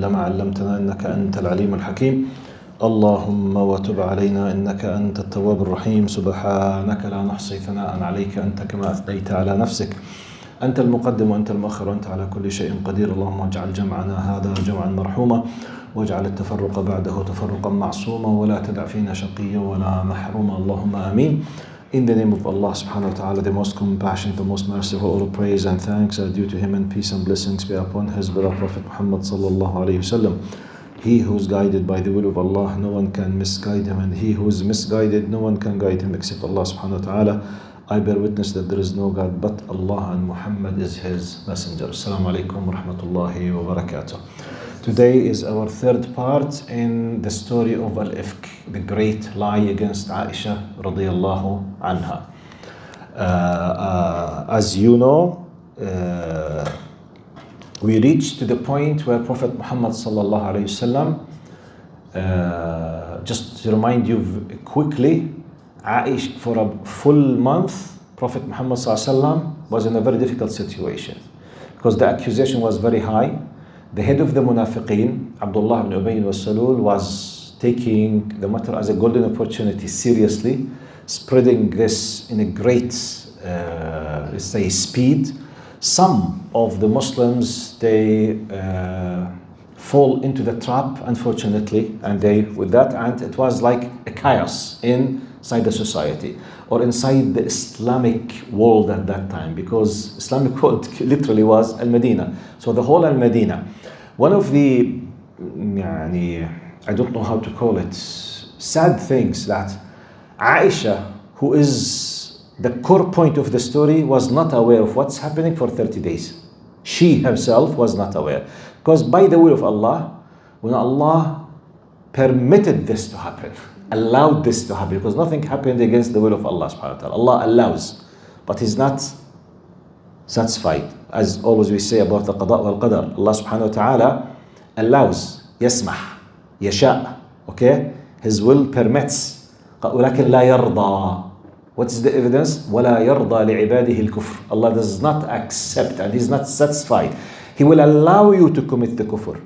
إلا ما علمتنا إنك أنت العليم الحكيم. اللهم وتب علينا إنك أنت التواب الرحيم. سبحانك لا نحصي ثناء عليك أنت كما أثنيت على نفسك. أنت المقدم وأنت المؤخر وأنت على كل شيء قدير. اللهم اجعل جمعنا هذا جمعا مرحوما واجعل التفرق بعده تفرقا معصوما ولا تدع فينا شقيا ولا محروما. اللهم آمين. In the name of Allah subhanahu wa ta'ala, the most compassionate, the most merciful, all praise and thanks are due to him, and peace and blessings be upon his beloved Prophet Muhammad sallallahu alayhi wasallam. He who is guided by the will of Allah, no one can misguide him, and he who is misguided, no one can guide him except Allah subhanahu wa ta'ala. I bear witness that there is no God but Allah, and Muhammad is his messenger. Assalamu alaikum wa rahmatullahi wa barakatuh. Today is our third part in the story of AlIfk, the great lie against Aisha radiyallahu anha. As you know, we reached to the point where Prophet Muhammad sallallahu alayhi wasallam, just to remind you quickly, Aisha, for a full month, Prophet Muhammad sallallahu alayhi wasallam was in a very difficult situation because the accusation was very high. The head of the Munafiqeen, Abdullah ibn Ubay ibn Salul, was taking the matter as a golden opportunity seriously, spreading this in a great, let's say, speed. Some of the Muslims, they fall into the trap, unfortunately, and it was like a chaos inside the society or inside the Islamic world at that time, because Islamic world literally was Al-Medina. So the whole Al-Medina. One of the, I don't know how to call it, sad things that Aisha, who is the core point of the story, was not aware of what's happening for 30 days. She herself was not aware. Because by the will of Allah, when Allah permitted this to happen, allowed this to happen, because nothing happened against the will of Allah subhanahu wa ta'ala. Allah allows, but He's not satisfied. As always we say about the qada wal qadar, Allah subhanahu wa ta'ala allows, yasmah, yasha, okay? His will permits. ولكن لا يرضى. What is the evidence? ولا يرضى لعباده الكفر. Allah does not accept and He's not satisfied. He will allow you to commit the kufr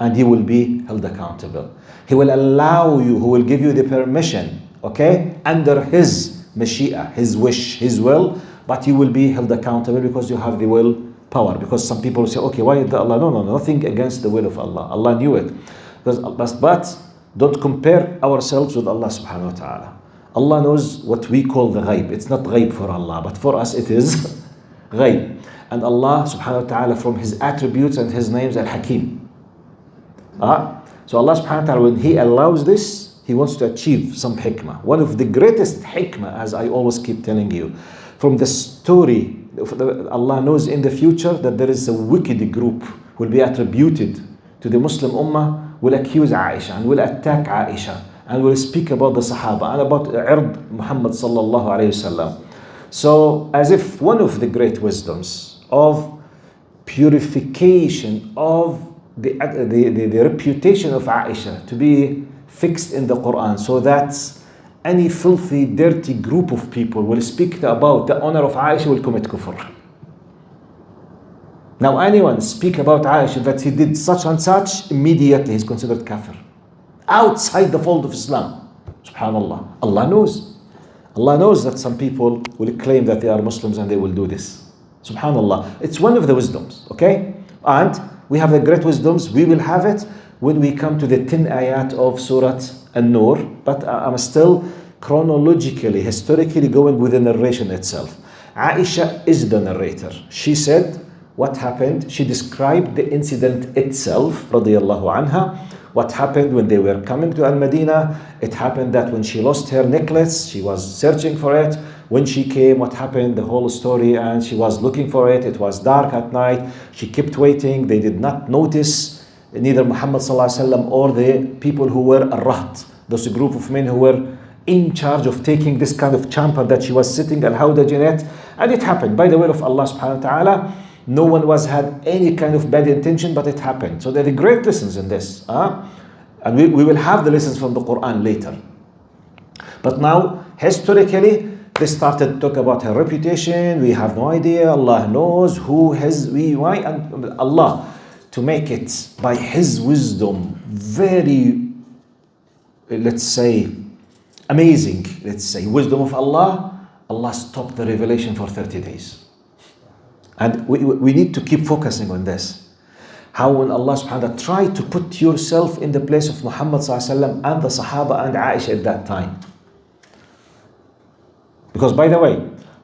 and He will be held accountable. He will allow you, He will give you the permission, okay, under His mashi'ah, His wish, His will, but you will be held accountable because you have the will power. Because some people say, okay, why did Allah? No, nothing against the will of Allah. Allah knew it. But don't compare ourselves with Allah subhanahu wa ta'ala. Allah knows what we call the ghaib. It's not ghaib for Allah, but for us it is ghaib. And Allah subhanahu wa ta'ala, from His attributes and His names, Al-Hakim. So Allah subhanahu wa ta'ala, when He allows this, He wants to achieve some hikmah. One of the greatest hikmah, as I always keep telling you, from the story, Allah knows in the future that there is a wicked group will be attributed to the Muslim Ummah, will accuse Aisha and will attack Aisha and will speak about the Sahaba and about Ird Muhammad sallallahu alayhi wasallam. So as if one of the great wisdoms of purification of the reputation of Aisha to be fixed in the Quran, so that any filthy, dirty group of people will speak about the honor of Aisha will commit kufr. Now anyone speak about Aisha that he did such and such, immediately he's considered kafir. Outside the fold of Islam. Subhanallah. Allah knows. Allah knows that some people will claim that they are Muslims and they will do this. Subhanallah. It's one of the wisdoms, okay? And we have the great wisdoms. We will have it when we come to the 10 ayat of Surah An-Nur. But I'm still chronologically, historically going with the narration itself. Aisha is the narrator. She said what happened. She described the incident itself, radiyallahu anha. What happened when they were coming to Al-Medina. It happened that when she lost her necklace, she was searching for it. When she came, what happened, the whole story, and she was looking for it. It was dark at night. She kept waiting. They did not notice, neither Muhammad sallallahu alaihi wasallam or the people who were al-Raht, those group of men who were in charge of taking this kind of chamber that she was sitting al-Hawdaj in it. And it happened by the will of Allah subhanahu wa ta'ala. No one had any kind of bad intention, but it happened. So there are great lessons in this. And we will have the lessons from the Quran later. But now, historically, they started to talk about her reputation. We have no idea. Allah knows who has, why. And Allah, to make it by his wisdom very, let's say, amazing, let's say, wisdom of Allah, Allah stopped the revelation for 30 days. And we need to keep focusing on this. How when Allah subhanahu wa ta'ala try to put yourself in the place of Muhammad sallallahu alaihi wasallam and the Sahaba and Aisha at that time. Because by the way,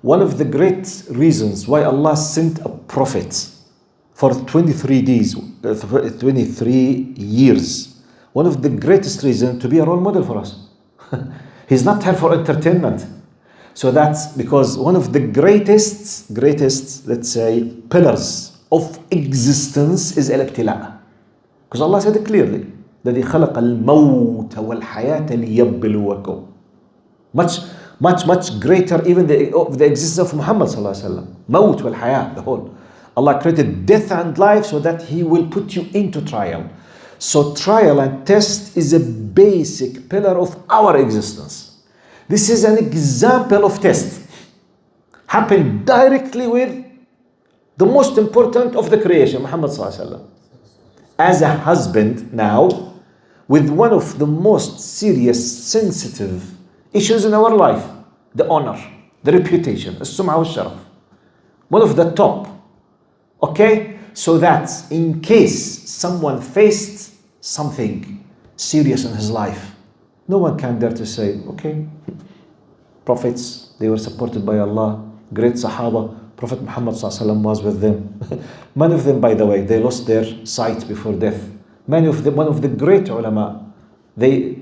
one of the great reasons why Allah sent a prophet for 23 days, 23 years, one of the greatest reasons to be a role model for us. He's not here for entertainment. So that's because one of the greatest, let's say, pillars of existence is al-ibtila. Because Allah said it clearly, الذي خلق الموت والحياة ليبلوكم. Much greater even the existence of Muhammad sallallahu alaihi wasallam. Maut wal hayat, the whole. Allah created death and life so that He will put you into trial. So trial and test is a basic pillar of our existence. This is an example of test. Happened directly with the most important of the creation, Muhammad sallallahu alaihi wasallam. As a husband now, with one of the most serious, sensitive issues in our life, the honor, the reputation, السمعة والشرف. One of the top. Okay? So that in case someone faced something serious in his life, no one can dare to say, okay, prophets, they were supported by Allah, great Sahaba, Prophet Muhammad ﷺ was with them. Many of them, by the way, they lost their sight before death. Many of them, one of the great ulama, they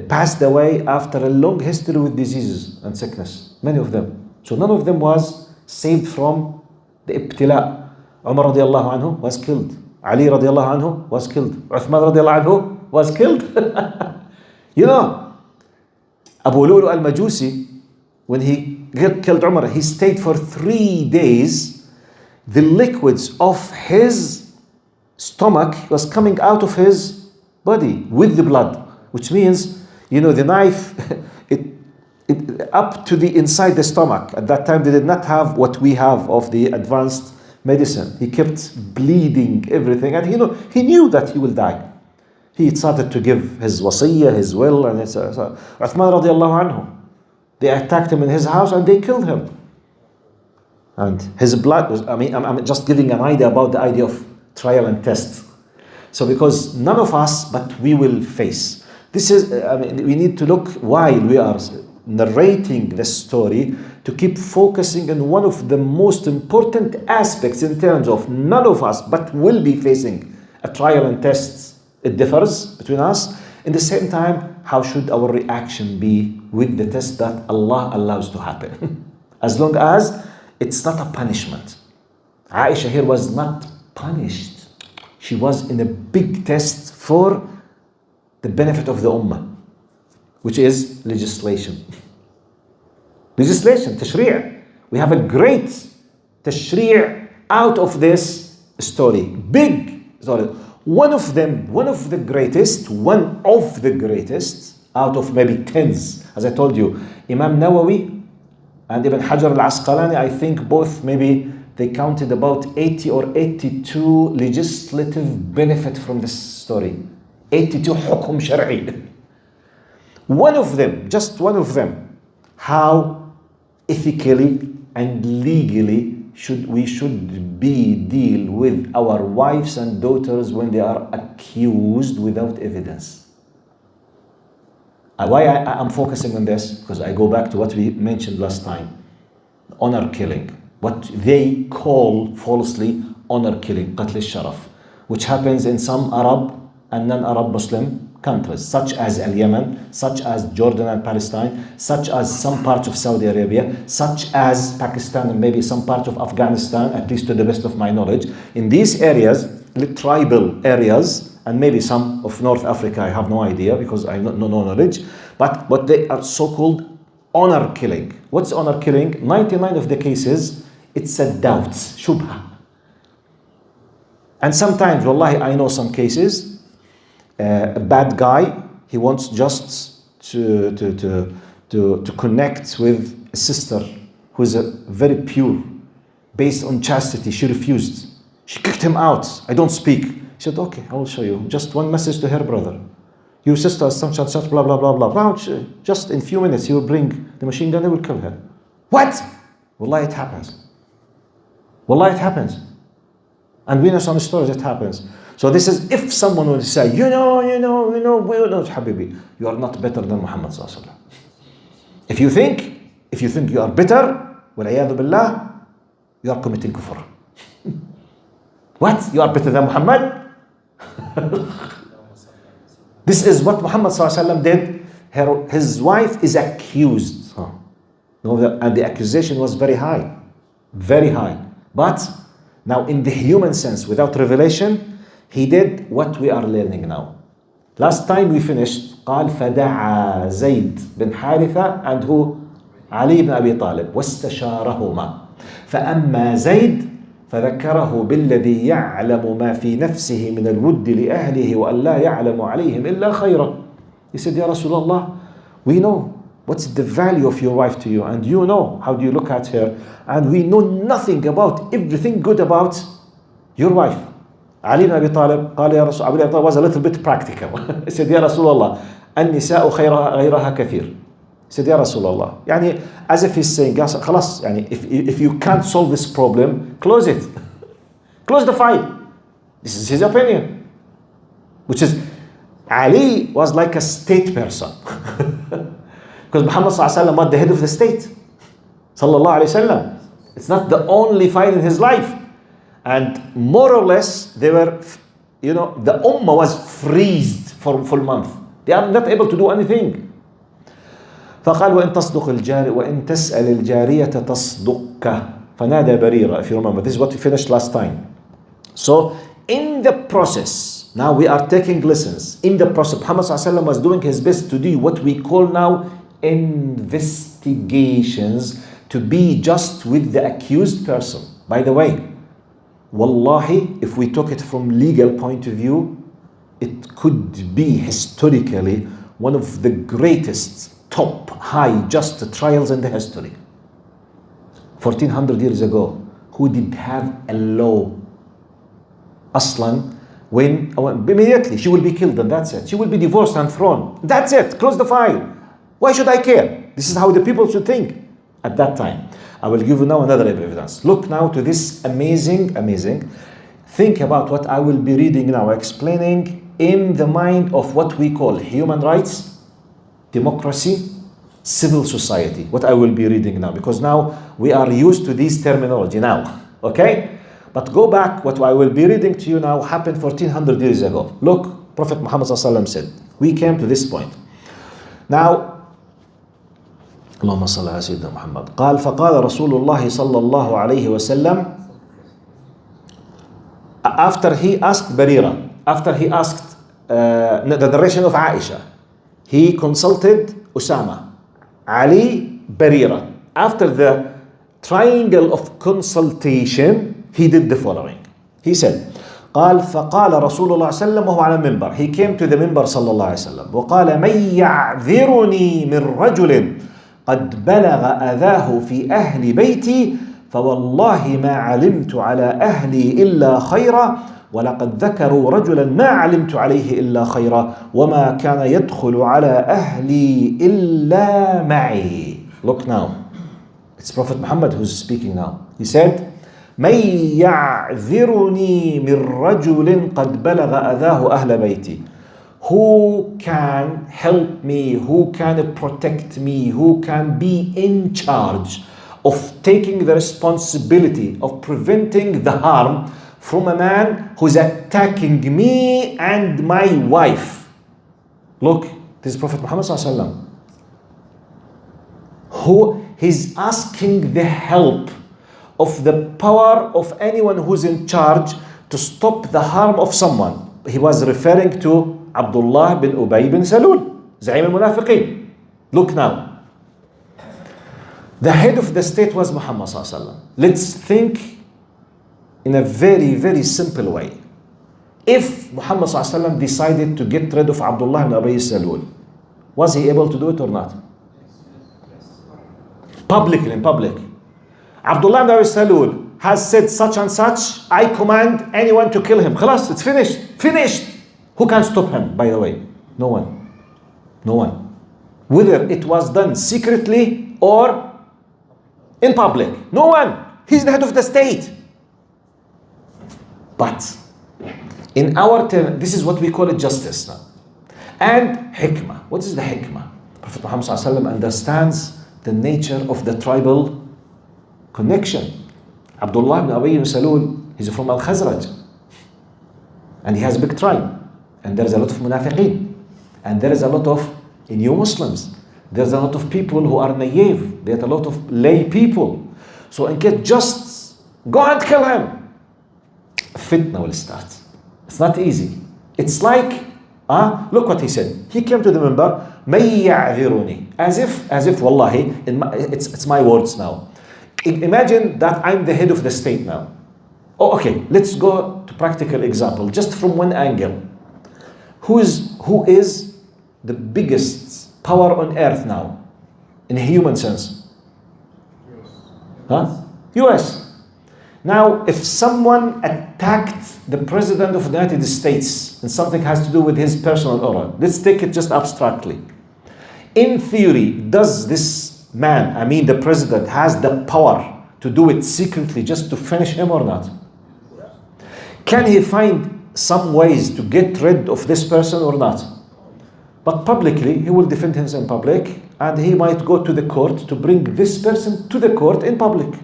passed away after a long history with diseases and sickness. Many of them. So none of them was saved from the ibtila. Umar radiallahu anhu was killed. Ali radiallahu anhu was killed. Uthman radiallahu anhu was killed. You know, Abu Lulu al-Majusi, when he killed Umar, he stayed for 3 days. The liquids of his stomach was coming out of his body with the blood. Which means, you know, the knife, it up to the inside the stomach. At that time, they did not have what we have of the advanced medicine. He kept bleeding everything, and he knew that he will die. He started to give his wasiyah, his will, and Uthman radiallahu anhu. They attacked him in his house and they killed him. And his blood was, I'm just giving an idea about the idea of trial and test. So because none of us, but we will face. This is, we need to look while we are narrating the story to keep focusing on one of the most important aspects in terms of none of us but will be facing a trial and test. It differs between us. In the same time, how should our reaction be with the test that Allah allows to happen? As long as it's not a punishment. Aisha here was not punished. She was in a big test for the benefit of the ummah, which is legislation. Legislation, tashri'. We have a great tashri' out of this story. Big story. One of the greatest out of maybe tens. As I told you, Imam Nawawi and Ibn Hajar al-Asqalani, I think both maybe they counted about 80 or 82 legislative benefit from this story. 82 hukum shar'i. One of them, just one of them, how ethically and legally we should deal with our wives and daughters when they are accused without evidence. Why I'm focusing on this? Because I go back to what we mentioned last time. Honor killing. What they call falsely honor killing, qatl al-sharaf, which happens in some Arab and non-Arab Muslim countries, such as Yemen, such as Jordan and Palestine, such as some parts of Saudi Arabia, such as Pakistan and maybe some parts of Afghanistan, at least to the best of my knowledge. In these areas, tribal areas, and maybe some of North Africa, I have no idea because I have no knowledge, but what they are so-called honor killing. What's honor killing? 99 of the cases, it's a doubt, shubha. And sometimes, wallahi, I know some cases, a bad guy, he wants just to connect with a sister who is very pure, based on chastity. She refused. She kicked him out. I don't speak. He said, okay, I will show you. Just one message to her brother. Your sister has such and such, blah, blah, blah, blah, blah. Just in few minutes, he will bring the machine gun, he will kill her. What? Wallah, it happens. Wallah, it happens. And we know some stories, it happens. So this is if someone will say, you know, Habibi, you are not better than Muhammad sallallahu alaihi wasallam. If you think you are better, wal'iyadu billah, you are committing kufr. What? You are better than Muhammad? This is what Muhammad sallallahu alaihi wasallam did. His wife is accused. And the accusation was very high. Very high. But now in the human sense, without revelation, he did what we are learning now. Last time we finished, قال فدعا زيد بن حارثة and who? علي بن أبي طالب واستشارهما فأما زيد فذكره بالذي يعلم ما في نفسه من الود لأهله وأن لا يعلم عليهم إلا خيرا. He said, Ya Rasulullah, we know what's the value of your wife to you, and you know how do you look at her, and we know nothing about everything good about your wife. Ali ibn Abi Talib قال يا رسول الله, Abi Talib was a little bit practical. He said, Ya Rasulullah, النساء غيرها كثير. He said, Ya Rasulullah, يعني as if he's saying, خلاص, يعني if you can't solve this problem, close it. Close the file. This is his opinion. Which is, Ali was like a state person. Because Muhammad sallallahu alaihi wasallam was the head of the state. Sallallahu alaihi wasallam. It's not the only fight in his life. And more or less, they were, the ummah was freezed for a full month. They are not able to do anything. فقال وإن تصدق الجارية وإن تسأل الجارية تصدقك فنادى بريرة. If you remember, this is what we finished last time. So in the process, now we are taking lessons. In the process, Muhammad sallallahu alaihi wasallam was doing his best to do what we call now investigations, to be just with the accused person. By the way, wallahi, if we took it from legal point of view, it could be historically one of the greatest top high just trials in the history. 1400 years ago, who did have a law aslan, when immediately she will be killed and that's it. She will be divorced and thrown. That's it. Close the file. Why should I care? This is how the people should think at that time. I will give you now another evidence. Look now to this amazing. Think about what I will be reading now, explaining in the mind of what we call human rights, democracy, civil society. What I will be reading now, because now we are used to this terminology now. Okay? But go back, what I will be reading to you now happened 1400 years ago. Look, Prophet Muhammad said, we came to this point. Now, اللهم صل على سيدنا محمد. قال فقال رسول الله صلى الله عليه وسلم, after he asked Barira, after he asked the narration of Aisha, he consulted Usama, Ali, Barira. After the triangle of consultation, he did the following. He said, قال فقال رسول الله صلى الله عليه وسلم وهو على المنبر. He came to the minbar صلى الله عليه وسلم وقال من يعذرني من رجل قد بلغ أذاه في أهل بيتي فوالله ما علمت على أهلي إلا خيرا ولقد ذكروا رجلا ما علمت عليه إلا خيرا وما كان يدخل على أهلي إلا معي. Look now, it's Prophet Muhammad who's speaking now. He said, من يعذرني من رجل قد بلغ أذاه أهل بيتي. Who can help me, who can protect me, who can be in charge of taking the responsibility of preventing the harm from a man who's attacking me and my wife. Look, this is Prophet Muhammad sallallahu alaihi wasallam, who is asking the help of the power of anyone who's in charge to stop the harm of someone. He was referring to Abdullah bin Ubay bin Salul, Za'im al-Munafiqeen. Look now. The head of the state was Muhammad sallallahu alaihi wasallam. Let's think in a very, very simple way. If Muhammad sallallahu alaihi wasallam decided to get rid of Abdullah bin Ubay bin Salul, was he able to do it or not? Publicly, in public. Abdullah bin Ubay bin Salul has said such and such, I command anyone to kill him. Khalas, it's finished. Finished. Who can stop him, by the way? No one. No one. Whether it was done secretly or in public. No one. He's the head of the state. But in our term, this is what we call it justice now. And hikmah. What is the hikmah? Prophet Muhammad ﷺ understands the nature of the tribal connection. Abdullah ibn Ubay ibn Salul, he's from Al-Khazraj. And he has a big tribe. And there is a lot of munafiqeen. And there is a lot of new Muslims. There's a lot of people who are naive. There's a lot of lay people. So in case just go and kill him, fitna will start. It's not easy. It's like, look what he said. He came to the member, مَن يَعْذِرُنِي, as if, wallahi, it's my words now. Imagine that I'm the head of the state now. Oh, okay, let's go to practical example, just from one angle. Who is the biggest power on earth now, in a human sense? US. Now, if someone attacked the president of the United States and something has to do with his personal aura, let's take it just abstractly. In theory, does this man, I mean the president, has the power to do it secretly just to finish him or not? Can he find some ways to get rid of this person or not? But publicly, he will defend himself in public, and he might go to the court to bring this person to the court in public.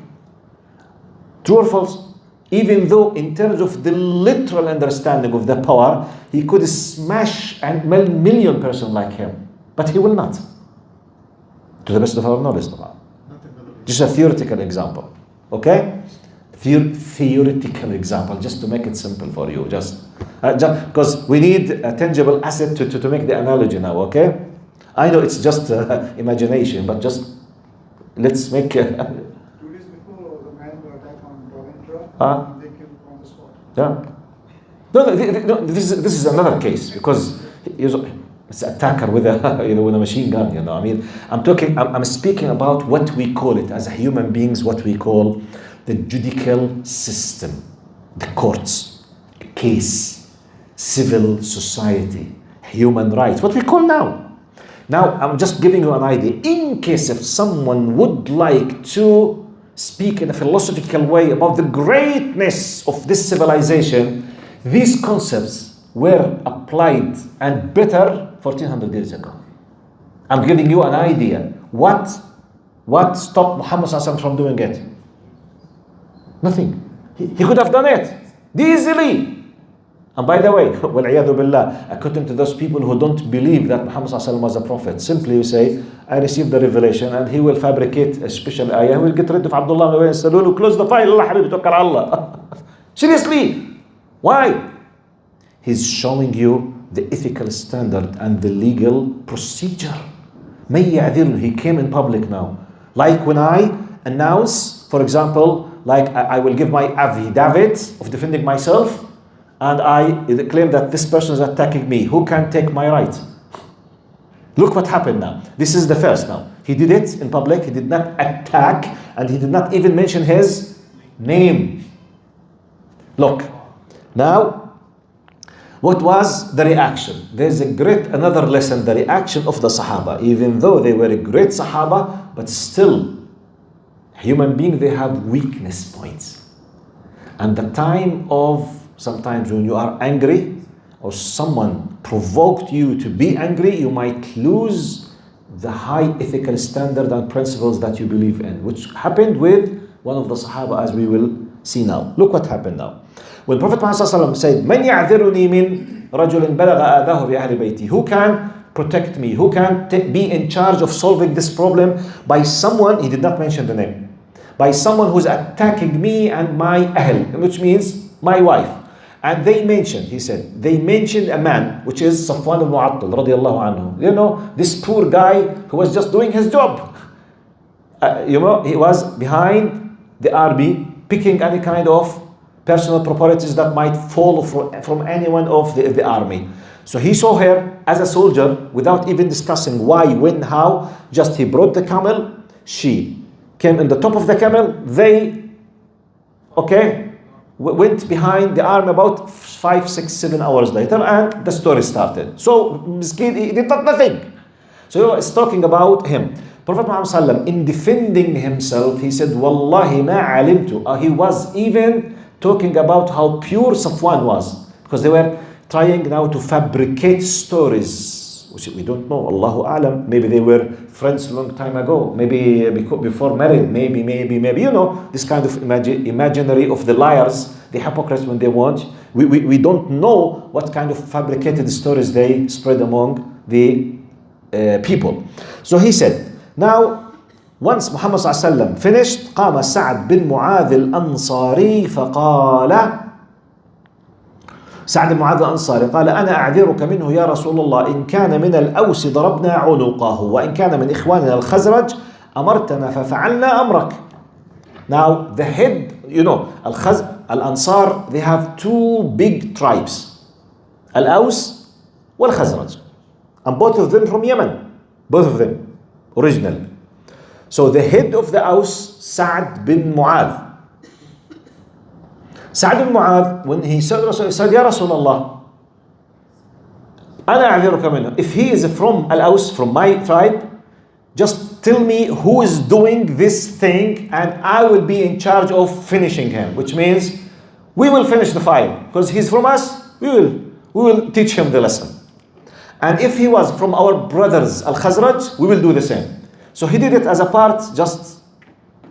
True or false? Even though in terms of the literal understanding of the power, he could smash a million person like him. But he will not. To the best of our knowledge. Just a theoretical example. Okay? Theoretical example, just to make it simple for you. Just because we need a tangible asset to make the analogy now, okay? I know it's just imagination, but just let's make 2 days before the man who attacked on Ravindra, they killed on the spot. Yeah. No, this is another case, because it's an attacker with a machine gun. I mean, I'm speaking about what we call it as human beings, what we call the judicial system, the courts, case, civil society, human rights, what we call now. Now, I'm just giving you an idea. In case if someone would like to speak in a philosophical way about the greatness of this civilization, these concepts were applied and better 1400 years ago. I'm giving you an idea. What stopped Muhammad ﷺ from doing it? Nothing. He could have done it easily. And by the way, وَالْعِيَاذُ بِاللَّهِ, according to those people who don't believe that Muhammad ﷺ was a prophet, simply you say, I received the revelation, and he will fabricate a special ayah, he will get rid of Abdullah ibn Ubay ibn Salul, close the file, Allah habibi, tawakkal Allah. Seriously. Why? He's showing you the ethical standard and the legal procedure. مَن يَعْذِرُنِي, he came in public now. Like when I announce, for example, like I will give my affidavit of defending myself, and I claim that this person is attacking me. Who can take my right? Look what happened now. This is the first now. He did it in public. He did not attack, and he did not even mention his name. Look. Now, what was the reaction? There's another lesson, the reaction of the Sahaba. Even though they were a great Sahaba, but still, human beings, they have weakness points. And the time of, sometimes when you are angry, or someone provoked you to be angry, you might lose the high ethical standard and principles that you believe in, which happened with one of the Sahaba, as we will see now. Look what happened now. When Prophet Muhammad said, مَن يَعْذِرُنِي مِن رَجُلٍ بَلَغَ آذَاهُ بِأَهْلِ بَيْتِي, who can protect me, who can be in charge of solving this problem by someone, he did not mention the name, by someone who's attacking me and my ahl, which means my wife. And they mentioned, he said, they mentioned a man, which is Safwan al-Mu'attal, radiallahu anhu. This poor guy who was just doing his job. He was behind the army, picking any kind of personal properties that might fall from anyone of the army. So he saw her as a soldier without even discussing why, when, how. Just he brought the camel, she came in the top of the camel, they okay, went behind the army about 5, 6, 7 hours later, and the story started. So Miskin, he did nothing. So it's talking about him. Prophet Muhammad sallam, in defending himself, he said, Wallahi ma alimtu. He was even talking about how pure Safwan was, because they were trying now to fabricate stories, which we don't know. Allahu A'lam. Maybe they were friends a long time ago. Maybe before married. Maybe. You know, this kind of imaginary of the liars, the hypocrites when they want. We don't know what kind of fabricated stories they spread among the people. So he said, now, once Muhammad ﷺ finished, قام سعد بن معاذ الأنصاري فقال سعد بن معاذ الأنصاري قال أنا أعذرك منه يا رسول الله إن كان من الأوس ضربنا عنقه وإن كان من إخواننا الخزرج أمرتنا ففعلنا أمرك. Now the head, you know, Al-Ansar, they have two big tribes, Al-Aws wal-Khazraj, and both of them from Yemen, both of them originally. So the head of the Aus, Sa'd bin Mu'adh. Sa'd bin Mu'adh, when he said, Ya Rasulullah, أنا أعذرك منه. If he is from Al-Aus, from my tribe, just tell me who is doing this thing and I will be in charge of finishing him. Which means we will finish the fight. Because he's from us, we will teach him the lesson. And if he was from our brothers, Al-Khazraj, we will do the same. So he did it as a part, just,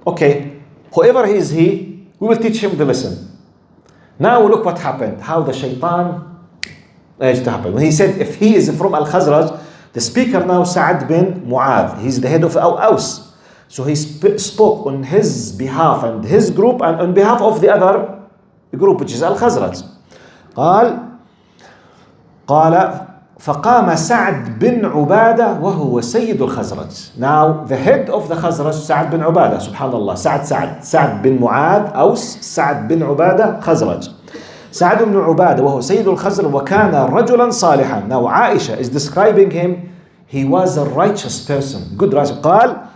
okay, whoever he is, we will teach him the lesson. Now look what happened, how the shaitan managed to happen. When he said, if he is from Al-Khazraj, the speaker now, Sa'd bin Mu'adh, he's the head of Aus. So he spoke on his behalf and his group and on behalf of the other group, which is Al-Khazraj. قال فقام سعد بن عبادة وهو سيد الخزرج. Now the head of the Khazraj, Sa'd bin Ubadah, subhanallah, Sa'd bin Mu'adh, Aus, Sa'd bin Ubadah, Khazraj. Sa'd bin Ubadah وهو سيد الخزرج وكان رجلا صالحا. Now Aisha is describing him, he was a righteous person, good righteous. قال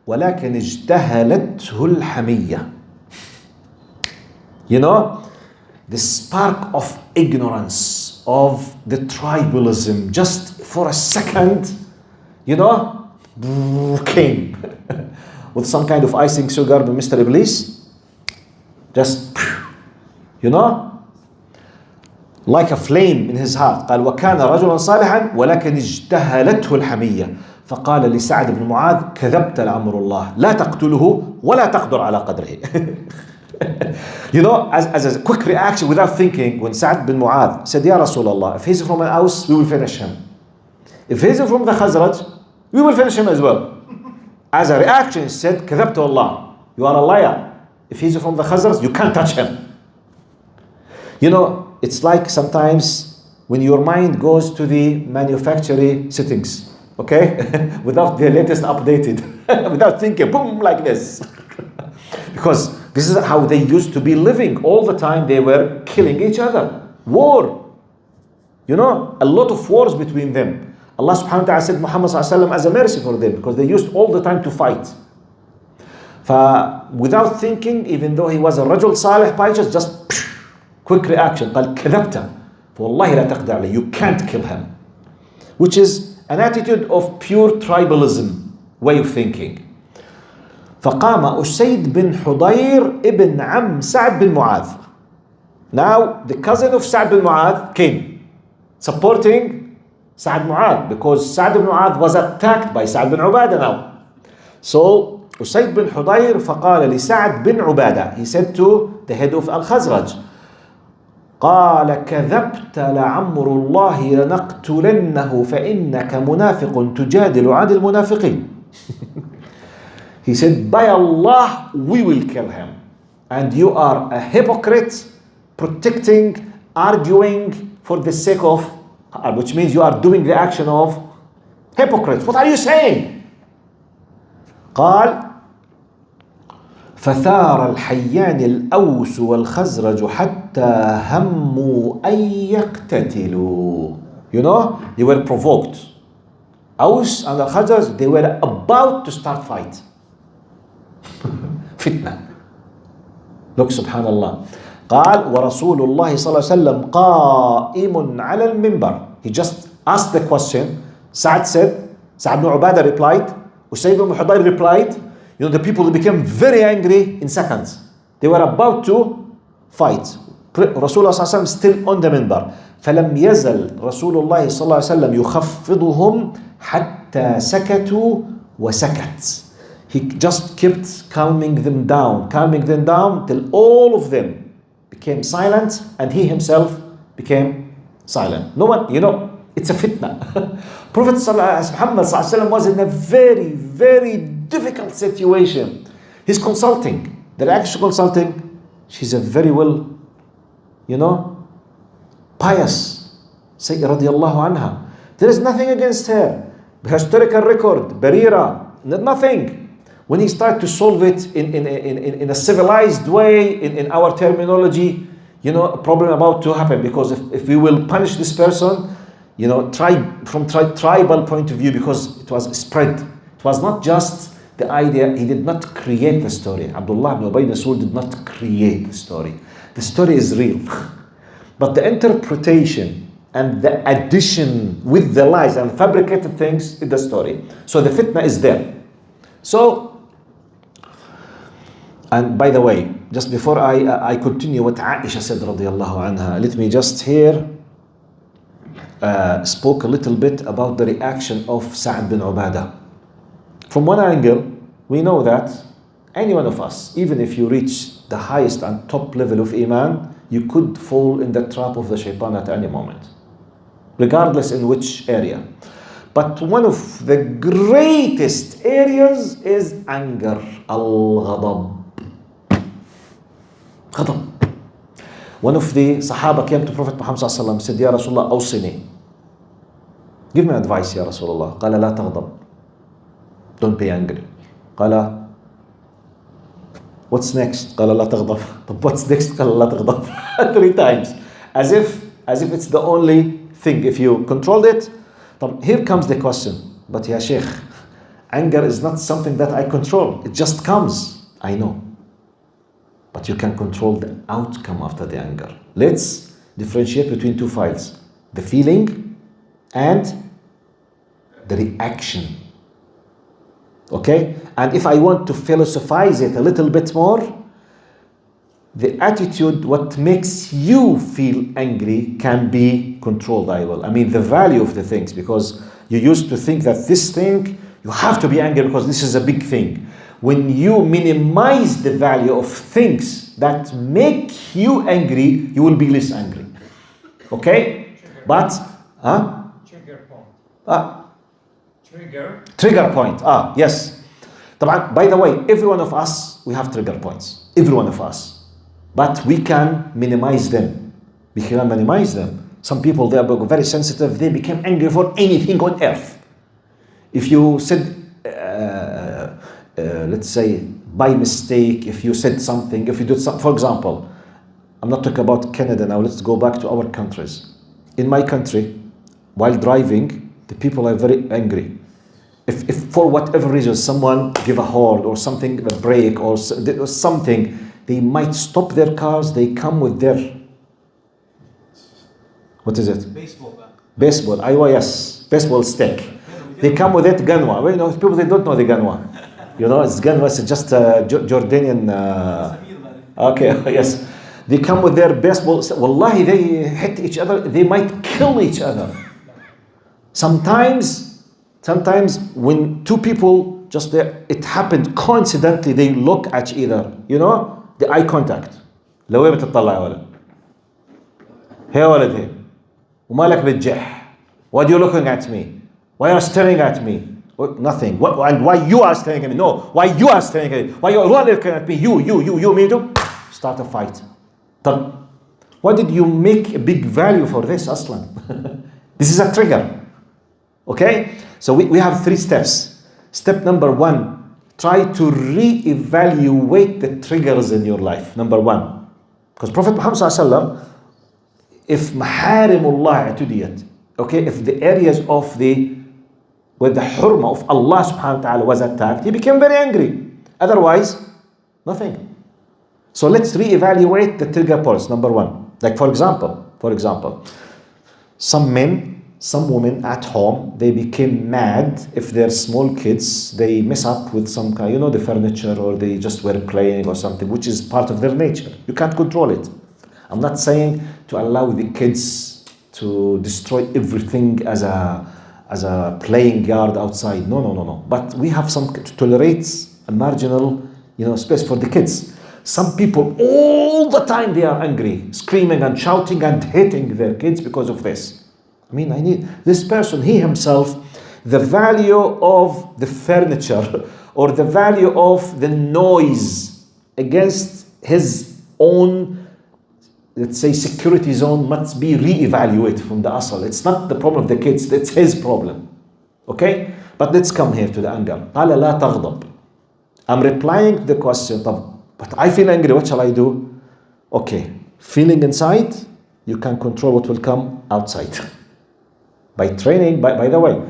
ولكن اجتهلته الحمية. You know, the spark of ignorance, of the tribalism, just for a second, you know, came with some kind of icing sugar by Mr. Iblis, just, you know, like a flame in his heart. قال وكان رجلا صالحا ولكن اجتهلته الحمية فقال لسعد بن معاذ كذبت لعمر الله لا تقتله ولا تقدر على قدره. You know, as a quick reaction without thinking, when Sa'd bin Mu'adh said, Ya Rasulullah, if he's from an Aus, we will finish him. If he's from the Khazraj, we will finish him as well. As a reaction, he said, كذبت Allah, you are a liar. If he's from the Khazraj, you can't touch him. You know, it's like sometimes when your mind goes to the manufacturing settings, okay, without the latest updated, without thinking, boom, like this. Because this is how they used to be living all the time. They were killing each other. War. You know, a lot of wars between them. Allah subhanahu wa ta'ala said Muhammad sallallahu alaihi wasallam as a mercy for them, because they used all the time to fight. Without thinking, even though he was a rajul salih, righteous, just quick reaction. قال كذبت فوالله لا تقدر عليه. You can't kill him. Which is an attitude of pure tribalism, way of thinking. فقام أسيد بن حضير ابن عم سعد بن معاذ. Now the cousin of Sa'd bin Mu'adh came supporting Sa'd bin Mu'adh, because Sa'd bin Mu'adh was attacked by Sa'd bin Ubadah now. So أسيد بن حضير فقال لسعد بن عبادة, he said to the head of Al-Khazraj, قال كذبت لعمر الله لنقتلنه فإنك منافق تجادل عن المنافقين. He said, by Allah, we will kill him. And you are a hypocrite, protecting, arguing for the sake of, which means you are doing the action of hypocrites. What are you saying? قال فثار الحيان الأوس والخزرج حتى هموا أن يقتتلوا. You know, they were provoked. Aus and Al-Khazraj, they were about to start fight. Fitna. Look, subhanallah. قال ورسول الله صلى الله عليه وسلم قائم على المنبر. He just asked the question. Sa'd said, Sa'd ibn Ubadah replied, Usayd ibn Hudayr replied. You know, the people became very angry in seconds. They were about to fight. Rasulullah صلى الله عليه وسلم still on the minbar. فلم يزل رسول الله صلى الله عليه وسلم يخفضهم حتى سكتوا وسكت. He just kept calming them down till all of them became silent and he himself became silent. No one, you know, it's a fitna. Prophet Muhammad was in a very, very difficult situation. He's consulting. They're actually consulting. She's a very well, you know, pious Sayyida radiallahu anha. There is nothing against her. Historical record, Barira, nothing. When he started to solve it in a civilized way, in our terminology, you know, a problem about to happen. Because if we will punish this person, you know, from tribal point of view, because it was spread. It was not just the idea. He did not create the story. Abdullah ibn Ubay ibn Salul did not create the story. The story is real. But the interpretation and the addition with the lies and fabricated things is the story. So the fitna is there. So, and by the way, just before I continue what Aisha said radiallahu anha, let me just here spoke a little bit about the reaction of Sa'd bin Ubadah. From one angle, we know that any one of us, even if you reach the highest and top level of Iman, you could fall in the trap of the shaitan at any moment, regardless in which area. But one of the greatest areas is anger, al-ghadab. Ghadab. One of the Sahaba came to Prophet Muhammad sallallahu alaihi wasallam, said, Ya Rasulullah, awsini. Give me advice, Ya Rasulullah. قال لا تغضب. Don't be angry. قال what's next? قال لا تغضب. But what's next? قال لا تغضب. 3 times. As if it's the only thing. If you controlled it. Here comes the question. But Ya Sheikh, anger is not something that I control. It just comes. I know. But you can control the outcome after the anger. Let's differentiate between 2 files. The feeling and the reaction. Okay? And if I want to philosophize it a little bit more, the attitude, what makes you feel angry, can be controlled, I mean, the value of the things, because you used to think that this thing, you have to be angry because this is a big thing. When you minimize the value of things that make you angry, you will be less angry. Okay? But, Trigger point. Trigger point. Yes. By the way, every one of us, we have trigger points. Every one of us. But we can minimize them. We can minimize them. Some people, they are very sensitive. They become angry for anything on earth. If you said, let's say, by mistake, if you said something, if you did something, for example, I'm not talking about Canada now, let's go back to our countries. In my country, while driving, the people are very angry. If for whatever reason someone give a horn or something, a brake or something, they might stop their cars, they come with their, what is it? Baseball, yes, baseball stick. They come with it, ganwa. Well, you know, people, they don't know the ganwa. You know, it's ganwa, it's just a Jordanian, okay, yes. They come with their baseball, wallahi, they hit each other, they might kill each other. Sometimes when 2 people just there, it happened coincidentally, they look at each other, you know, the eye contact. لو وين بتطلع يا ولد؟ هي يا ولد هي. ومالك بتجح؟ Why are you looking at me? Why are you staring at me? Nothing. And why you are staring at me? No. Why you are staring at me? Why you are looking at me? You, me too. Start a fight. Why did you make a big value for this, Aslan? This is a trigger. Okay? So we have 3 steps. Step number 1, try to re-evaluate the triggers in your life. Number 1. Because Prophet Muhammad sallallahu, if maharimullah atudiyat, okay, if the areas of where the hurma of Allah subhanahu wa ta'ala was attacked, he became very angry. Otherwise, nothing. So let's reevaluate the trigger points. Number one, like for example, some men, some women at home, they became mad if they're small kids, they mess up with some kind, the furniture, or they just were playing or something, which is part of their nature. You can't control it. I'm not saying to allow the kids to destroy everything as a playing yard outside. No. But we have to tolerate a marginal, space for the kids. Some people all the time they are angry, screaming and shouting and hitting their kids because of this. I need this person, he himself, the value of the furniture or the value of the noise against his own, let's say, security zone must be re-evaluated from the asal. It's not the problem of the kids, it's his problem. Okay? But let's come here to the anger. قال لا تغضب. I'm replying to the question, but I feel angry, what shall I do? Okay, feeling inside, you can control what will come outside. By training, by the way,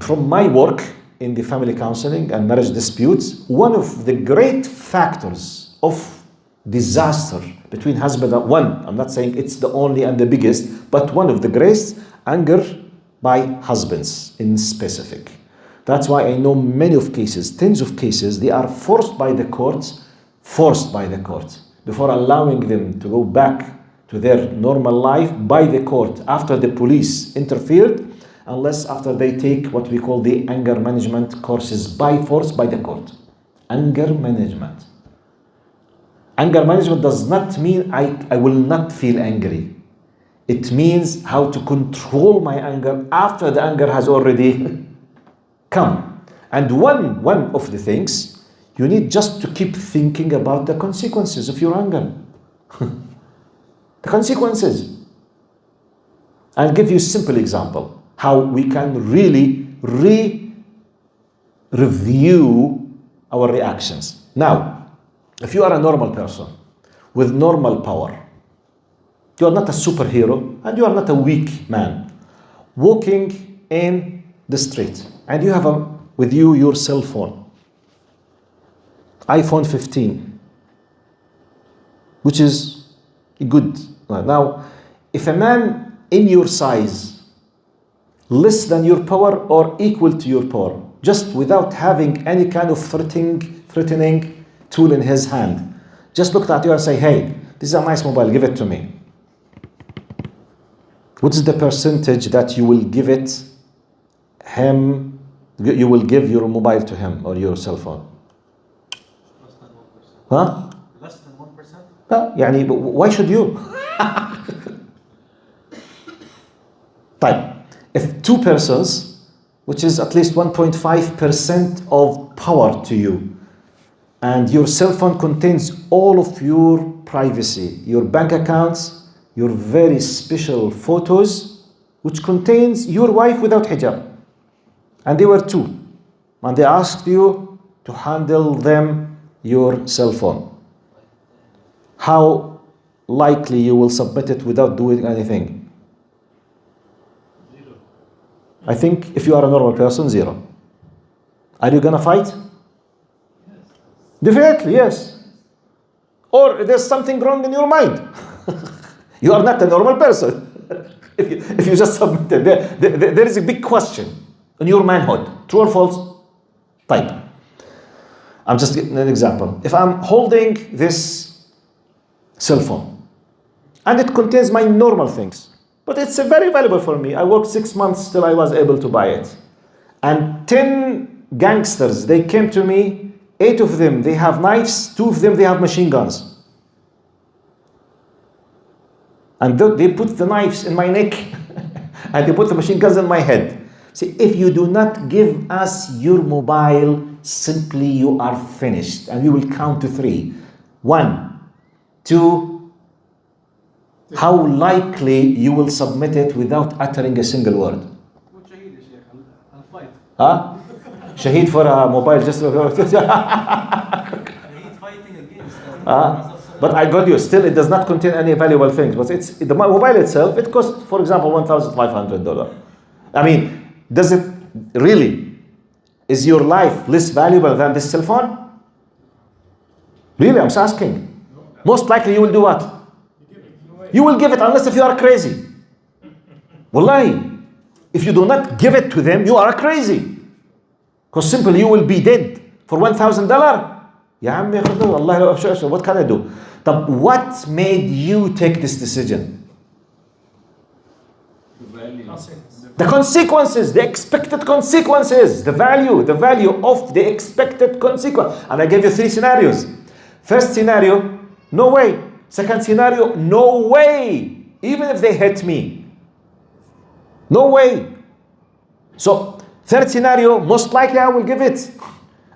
from my work in the family counseling and marriage disputes, one of the great factors of disaster between husband and I'm not saying it's the only and the biggest, but one of the greatest, anger by husbands in specific. That's why I know many of cases, tens of cases, they are forced by the courts before allowing them to go back to their normal life by the court after the police interfered, unless after they take what we call the anger management courses by force by the court. Anger management. Anger management does not mean I will not feel angry. It means how to control my anger after the anger has already come. And one of the things, you need just to keep thinking about the consequences of your anger. The consequences. I'll give you a simple example how we can really review our reactions. Now, if you are a normal person with normal power, you are not a superhero and you are not a weak man, walking in the street, and you have with you your cell phone, iPhone 15, which is good. Now, if a man in your size, less than your power or equal to your power, just without having any kind of threatening tool in his hand, just looked at you and say, hey, this is a nice mobile, give it to me. What is the percentage that you will give you will give your mobile to him or your cell phone? Less than 1%. Huh? Less than 1%? Why should you? Type. If two persons, which is at least 1.5% of power to you, and your cell phone contains all of your privacy, your bank accounts, your very special photos, which contains your wife without hijab, and they were two, and they asked you to handle them your cell phone, how likely you will submit it without doing anything? 0. I think if you are a normal person, 0. Are you gonna fight? Yes. Definitely, yes. Or there's something wrong in your mind. You are not a normal person. if you just submit it, there is a big question on your manhood. True or false? Type. I'm just giving an example. If I'm holding this cell phone and it contains my normal things, but it's very valuable for me. I worked 6 months till I was able to buy it. And 10 gangsters, they came to me, 8 of them, they have knives, 2 of them, they have machine guns. And they put the knives in my neck and they put the machine guns in my head. See, if you do not give us your mobile, simply you are finished. And we will count to 3. 1, 2, how likely you will submit it without uttering a single word? I'll fight. Huh? Shaheed for a mobile, just He's fighting against but I got you, still it does not contain any valuable things. But it's the mobile itself, it costs, for example, $1,500. I mean, does it really, is your life less valuable than this cell phone? Really, I'm just asking. No, most likely you will do what? You will give it unless if you are crazy. Wallahi, if you do not give it to them, you are crazy. Because simply you will be dead for $1,000. يا عمي خذوا والله لو شو what can I do? طب what made you take this decision? The consequences, the expected consequences, the value of the expected consequence. And I gave you 3 scenarios. First scenario, no way. Second scenario, no way. Even if they hit me. No way. So, third scenario, most likely I will give it.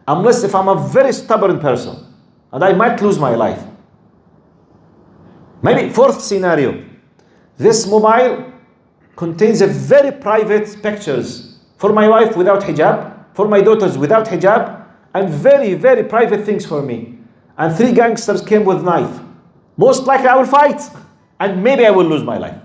Unless if I'm a very stubborn person. And I might lose my life. Maybe fourth scenario. This mobile contains a very private pictures for my wife without hijab, for my daughters without hijab, and very, very private things for me. And 3 gangsters came with knife. Most likely I will fight, and maybe I will lose my life.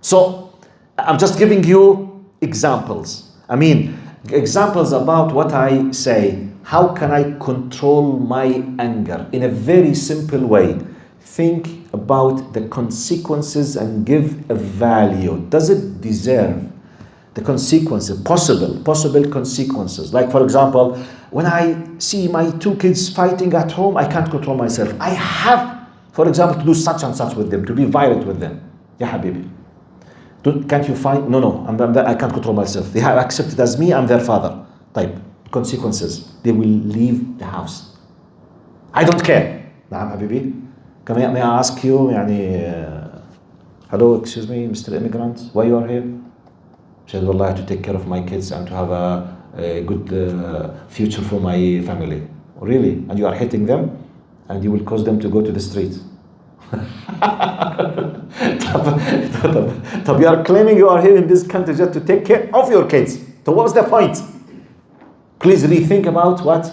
So, I'm just giving you examples. I mean, examples about what I say. How can I control my anger? In a very simple way. Think about the consequences and give a value. Does it deserve the consequences, possible consequences? Like for example, when I see my 2 kids fighting at home, I can't control myself. I have, for example, to do such and such with them, to be violent with them. Ya habibi. Can't you find? No, I can't control myself. They have accepted as me, I'm their father. Type consequences. They will leave the house. I don't care. نعم حبيبي. May I ask you, hello, excuse me, Mr. Immigrant, why you are here? Said, well, I have to take care of my kids and to have a good future for my family. Really? And you are hitting them, and you will cause them to go to the street. You are claiming you are here in this country just to take care of your kids. So what's the point? Please rethink about what?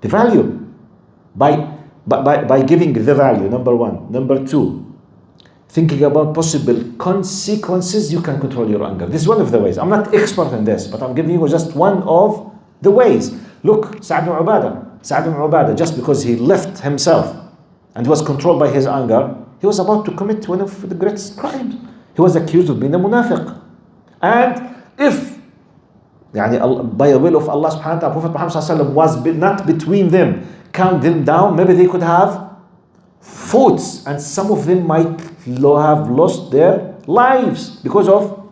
The value. By giving the value, number 1. Number 2, thinking about possible consequences, you can control your anger. This is one of the ways. I'm not expert in this, but I'm giving you just one of the ways. Look, Sa'd ibn Ubadah, just because he left himself and was controlled by his anger, he was about to commit one of the greatest crimes. He was accused of being a munafiq. And if, by the will of Allah subhanahu wa ta'ala, Prophet Muhammad sallallahu alaihi wasallam was not between them, calm them down, maybe they could have fought, and some of them might have lost their lives because of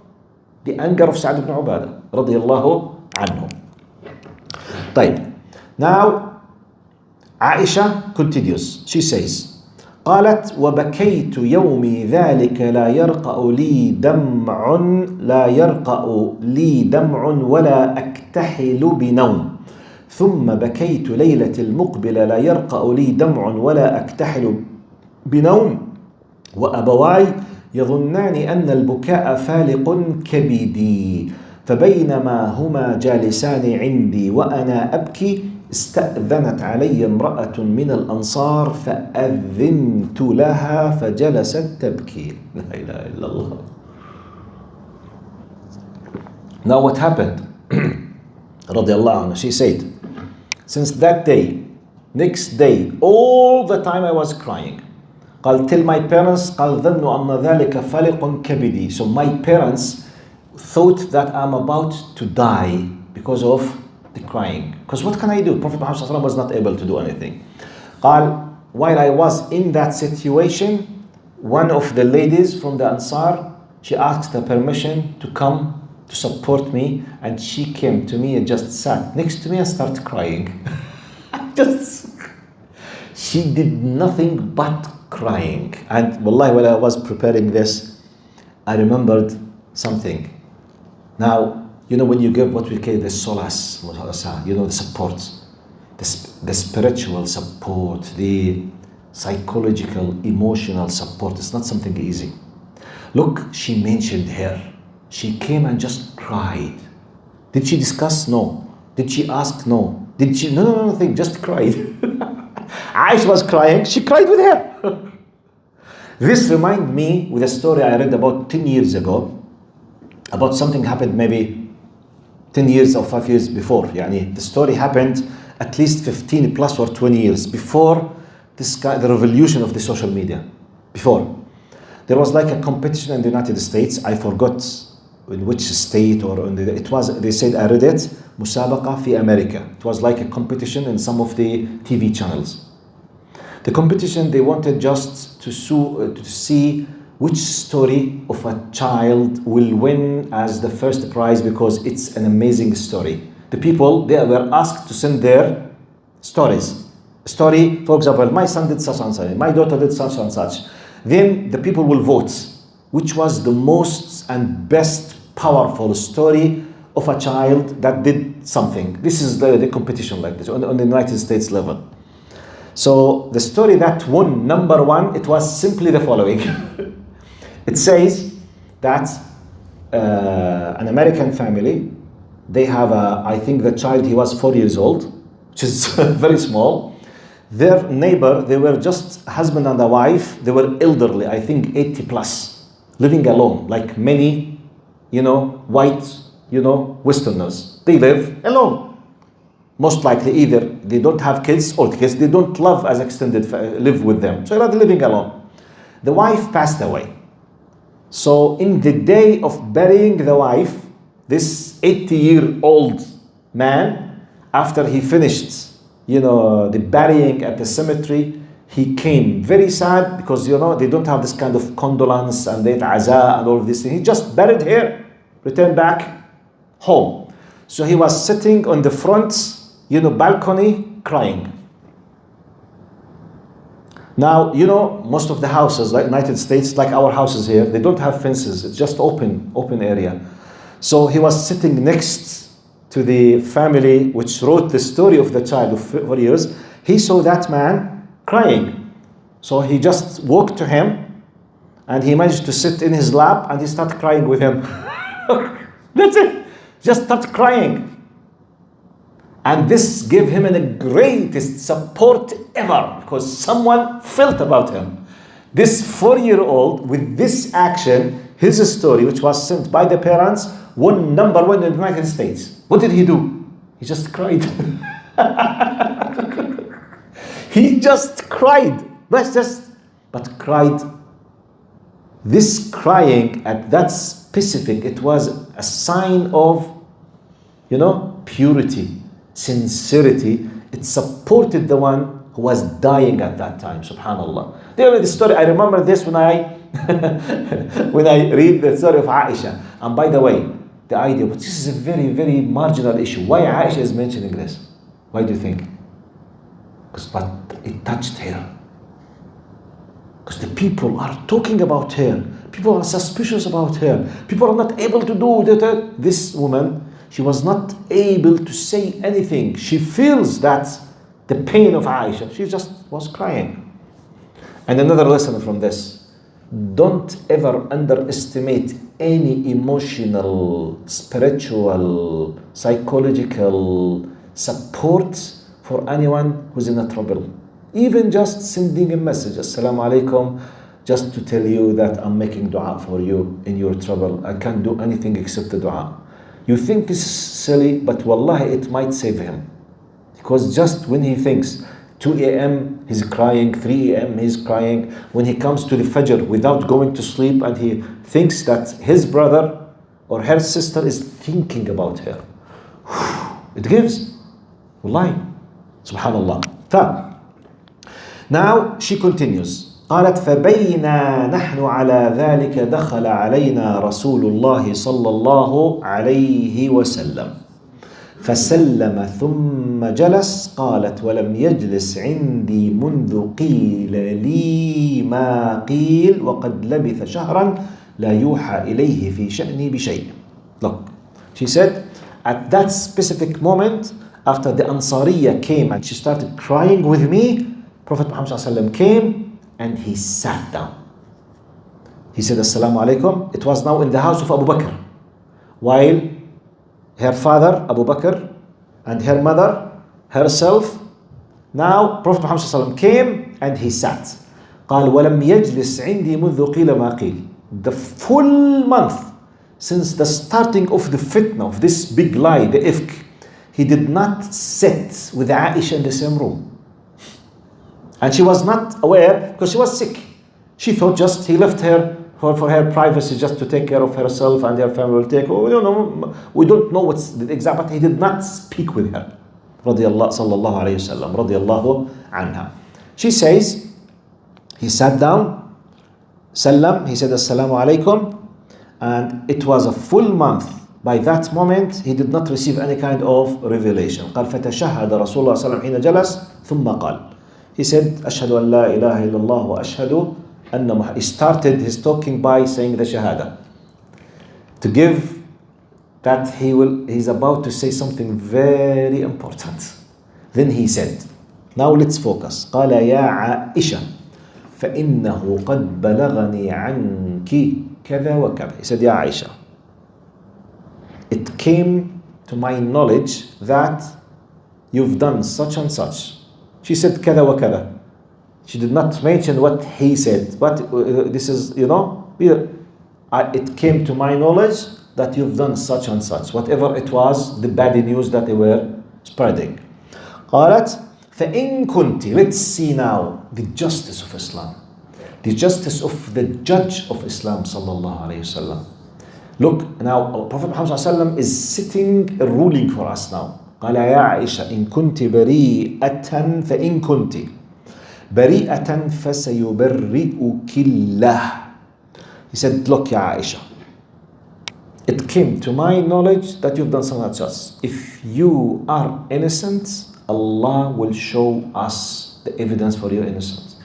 the anger of Sa'd ibn Ubadah radiyallahu anhu. طيب. Now Aisha continues. She says, قالت وبكيت يومي ذلك لا يرقأ لي دمع ولا أكتحل بنوم ثم بكيت ليلة المقبلة لا يرقأ لي دمع ولا أكتحل بنوم وأبواي يظنان أن البكاء فالق كبدي فبينما هما جالسان عندي وأنا أبكي استأذنت علي امرأة من الأنصار فأذنت لها فجلست تبكي. لا إله إلا الله. Now what happened? رضي الله عنها. She said, since that day, next day, all the time I was crying. قال tell my parents قال ظنوا أن ذلك فلق كبدي. So my parents thought that I'm about to die because of the crying. Because what can I do? Prophet Muhammad ﷺ was not able to do anything. قال while I was in that situation, one of the ladies from the Ansar, she asked her permission to come to support me, and she came to me and just sat next to me and started crying. She did nothing but crying. And wallahi, while I was preparing this, I remembered something. Now, when you give what we call the solace, the support, the spiritual support, the psychological, emotional support, it's not something easy. Look, she mentioned her. She came and just cried. Did she discuss? No. Did she ask? No. Did she? No, nothing. Just cried. Aisha was crying. She cried with her. This reminds me with a story I read about 10 years ago, about something happened maybe 10 years or 5 years before. The story happened at least 15 plus or 20 years before the revolution of the social media. Before, there was like a competition in the United States. I forgot in which state or it was. They said, I read it. مسابقة في America. It was like a competition in some of the TV channels. The competition, they wanted just to see which story of a child will win as the first prize because it's an amazing story. The people, they were asked to send their stories. Story, for example, my son did such and such, my daughter did such and such. Then the people will vote which was the most and best powerful story of a child that did something. This is the competition like this on the United States level. So the story that won number one, it was simply the following. It says that an American family, they have I think the child, he was 4 years old, which is very small. Their neighbor, they were just husband and a wife, they were elderly, I think 80 plus, living alone, like many, white, Westerners. They live alone. Most likely either they don't have kids or kids they don't love as extended live with them. So they're living alone. The wife passed away. So in the day of burying the wife, this 80-year-old man, after he finished, the burying at the cemetery, he came very sad because, they don't have this kind of condolence and the aza and all of this thing. He just buried here, returned back home. So he was sitting on the front, balcony, crying. Now, most of the houses, like United States, like our houses here, they don't have fences. It's just open area. So he was sitting next to the family which wrote the story of the child of 4 years. He saw that man crying. So he just walked to him and he managed to sit in his lap and he started crying with him. That's it. Just start crying. And this gave him the greatest support ever because someone felt about him. This 4-year-old with this action, his story, which was sent by the parents, won number one in the United States. What did he do? He just cried. He just cried. But cried. This crying at that specific, it was a sign of, purity. Sincerity. It supported the one who was dying at that time. Subhanallah. The story, I remember this when I read the story of Aisha. And by the way, the idea, but this is a very, very marginal issue. Why Aisha is mentioning this? Why do you think? Because it touched her. Because the people are talking about her. People are suspicious about her. People are not able to do that. This woman, she was not able to say anything. She feels that the pain of Aisha. She just was crying. And another lesson from this. Don't ever underestimate any emotional, spiritual, psychological support for anyone who's in a trouble. Even just sending a message, Assalamu alaikum, just to tell you that I'm making dua for you in your trouble. I can't do anything except the dua. You think this is silly, but wallahi, it might save him. Because just when he thinks, 2 a.m. he's crying, 3 a.m. he's crying, when he comes to the Fajr without going to sleep and he thinks that his brother or her sister is thinking about her. It gives. Wallahi. Subhanallah. Now she continues. قالت فبينا نحن على ذلك دخل علينا رسول الله صلى الله عليه وسلم فسلم ثم جلس قالت ولم يجلس عندي منذ قيل لي ما قيل وقد لبث شهرا لا يوحى إليه في شأني بشيء. Look, she said at that specific moment after the Ansariya came and she started crying with me, Prophet Muhammad ﷺ came and he sat down. He said, Assalamu alaikum. It was now in the house of Abu Bakr. While her father, Abu Bakr, and her mother, herself, now Prophet Muhammad ﷺ came and he sat. قال ولم يجلس عندي منذ قيل ما قيل. The full month since the starting of the fitna, of this big lie, the ifk, he did not sit with Aisha in the same room. And she was not aware because she was sick. She thought just he left her for her privacy, just to take care of herself and her family will take. Oh, we don't know what's the exact, but he did not speak with her. Sallallahu alayhi wasallam, radiyallahu anha. She says, he sat down, Sallam, he said Assalamu alaikum, and it was a full month. By that moment, he did not receive any kind of revelation. قال فتشهد رسول الله صلى الله عليه وسلم حين جلس ثم قال. He said, أشهد أن لا إله إلا الله وأشهد أن محمد. He started his talking by saying the shahada. To give that he's about to say something very important. Then he said, now let's focus. قال يا عائشة فإنه قد بلغني عنك كذا وكذا. He said, يا عائشة, it came to my knowledge that you've done such and such. She said كذا وكذا. She did not mention what he said, but this is, it came to my knowledge that you've done such and such, whatever it was, the bad news that they were spreading. قالت فإن كنت. Let's see now the justice of Islam, the justice of the judge of Islam sallallahu alayhi wasallam. Look, now Prophet Muhammad sallallahu alayhi wasallam is sitting ruling for us now. قال يا عائشة إن كنت بريئة فإن كنت بريئة فسيبرئك الله. He said, look, Ya Aisha, it came to my knowledge that you've done something such. If you are innocent, Allah will show us the evidence for your innocence.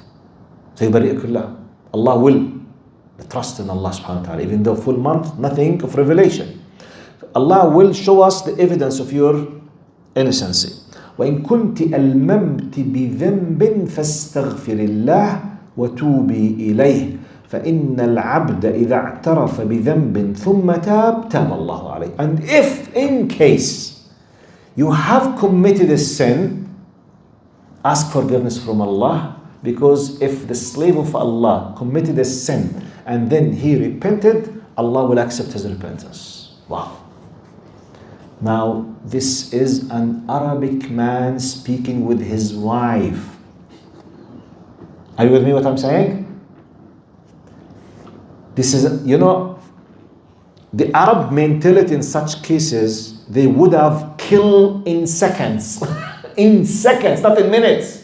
سيبرئك الله. Allah will. Trust in Allah subhanahu wa ta'ala. Even though full month, nothing of revelation. Allah will show us the evidence of your innocency. وإن كنت ألممت بذنب فاستغفر الله وتوبي إليه فإن العبد إذا اعترف بذنب ثم تاب تاب الله عليه. And if in case you have committed a sin, ask forgiveness from Allah, because if the slave of Allah committed a sin and then he repented, Allah will accept his repentance. Wow. Now, this is an Arabic man speaking with his wife. Are you with me what I'm saying? This is, the Arab mentality in such cases, they would have killed in seconds. In seconds, not in minutes.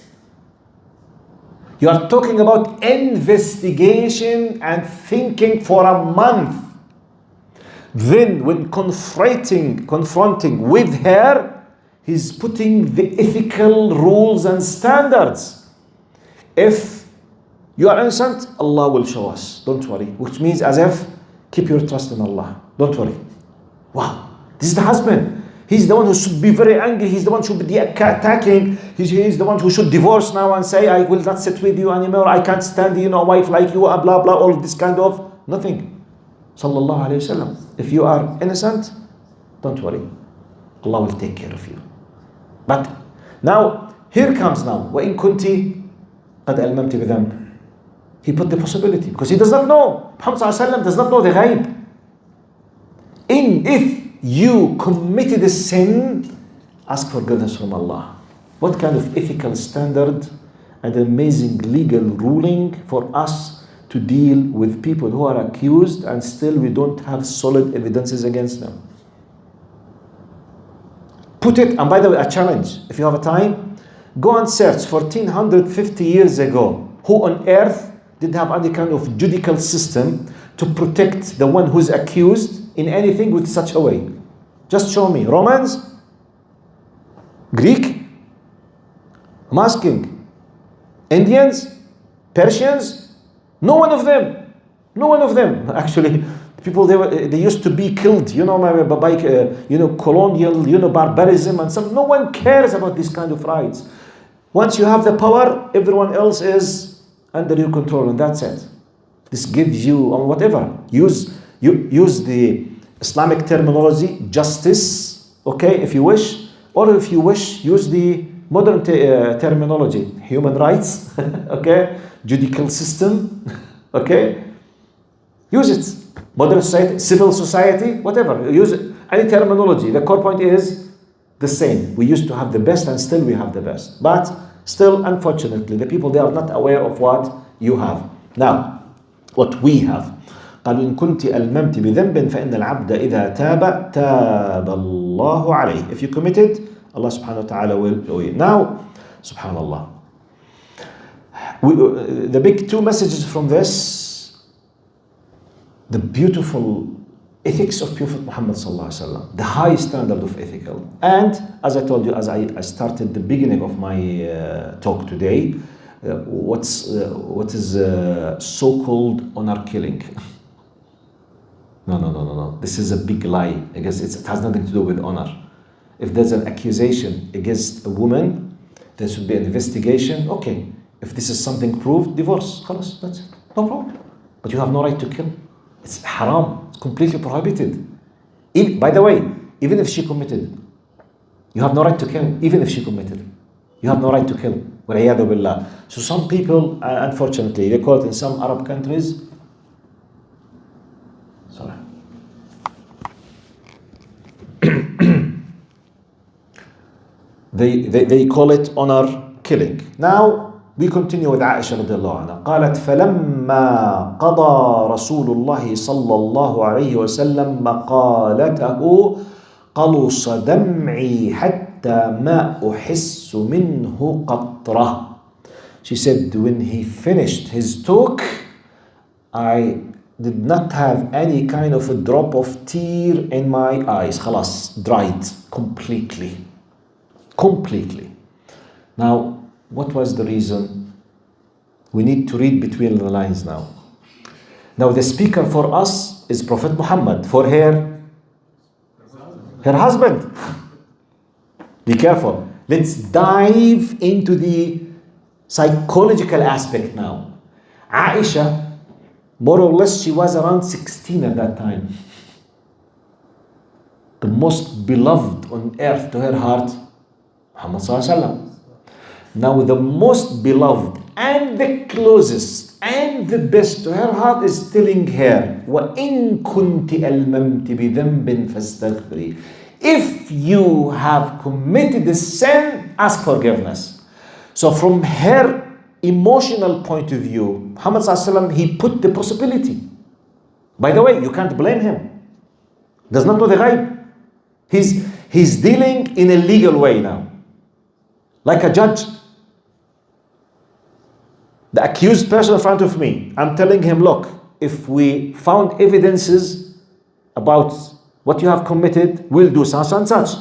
You are talking about investigation and thinking for a month. Then when confronting with her, he's putting the ethical rules and standards. If you are innocent, Allah will show us. Don't worry. Which means as if, keep your trust in Allah. Don't worry. Wow. This is the husband. He's the one who should be very angry. He's the one who should be attacking. He's the one who should divorce now and say, I will not sit with you anymore. I can't stand, a wife like you, blah, blah, all of this kind of nothing. Sallallahu alayhi wasallam. If you are innocent, don't worry. Allah will take care of you. But now, here comes now. وَإِن كُنْتِ قَدْ أَلْمَمْتِ بِذَنْبٍ. He put the possibility, because he does not know. Muhammad sallallahu alayhi wasallam does not know the ghaib. If you committed a sin, ask forgiveness from Allah. What kind of ethical standard and amazing legal ruling for us to deal with people who are accused and still we don't have solid evidences against them. Put it, and by the way, a challenge. If you have a time, go and search 1450 years ago, who on earth did have any kind of judicial system to protect the one who's accused in anything with such a way. Just show me. Romans? Greek? I'm asking. Indians? Persians? No one of them. No one of them. Actually, people, they used to be killed, by colonial, barbarism and some. No one cares about this kind of rights. Once you have the power, everyone else is under your control, and that's it. This gives you, whatever. Use the Islamic terminology, justice, okay, if you wish. Or if you wish, use the modern terminology, human rights, okay, judicial system, okay, use it. Modern society, civil society, whatever, use it. Any terminology. The core point is the same. We used to have the best and still we have the best. But Still, unfortunately, the people, they are not aware of what you have. Now, what we have. قال إن كنت ألممت بذنب فإن العبد إذا تاب الله عليه. If you committed, Allah subhanahu wa ta'ala will do it. Now, subhanallah. The big two messages from this: the beautiful ethics of Prophet Muhammad sallallahu alaihi wasallam, the high standard of ethical, and as I told you, as I started the beginning of my talk today, what is so-called honor killing. No. This is a big lie. I guess it has nothing to do with honor. If there's an accusation against a woman, there should be an investigation. Okay, if this is something proved, divorce. Khalas, that's it. No problem. But you have no right to kill. It's haram. It's completely prohibited. By the way, even if she committed, you have no right to kill. Even if she committed, you have no right to kill. وَالْعِيَاذُ بِاللَّهِ. So some people, unfortunately, they call it in some Arab countries. Sorry. They call it honor killing. Now we continue with Aisha radiallahu anha. قالت فلما قضى رسول الله صلى الله عليه وسلم مقالته قلص دمعي حتى ما أحس منه قطرة. She said, when he finished his talk, I did not have any kind of a drop of tear in my eyes. خلاص, dried completely. Now, what was the reason? We need to read between the lines now. Now, the speaker for us is Prophet Muhammad. For her husband. Be careful. Let's dive into the psychological aspect now. Aisha, more or less, she was around 16 at that time. The most beloved on earth to her heart, Muhammad sallallahu alaihi wasallam. Now the most beloved and the closest and the best to her heart is telling her, وَإِن كُنْتِ أَلْمَمْتِ بِذَنْبٍ فَاسْتَغْفِرِي. If you have committed a sin, ask forgiveness. So from her emotional point of view, Muhammad sallallahu alaihi wasallam, he put the possibility. By the way, you can't blame him. Does not know the ghaib. He's dealing in a legal way now. Like a judge. The accused person in front of me, I'm telling him, look, if we found evidences about what you have committed, we'll do such and such.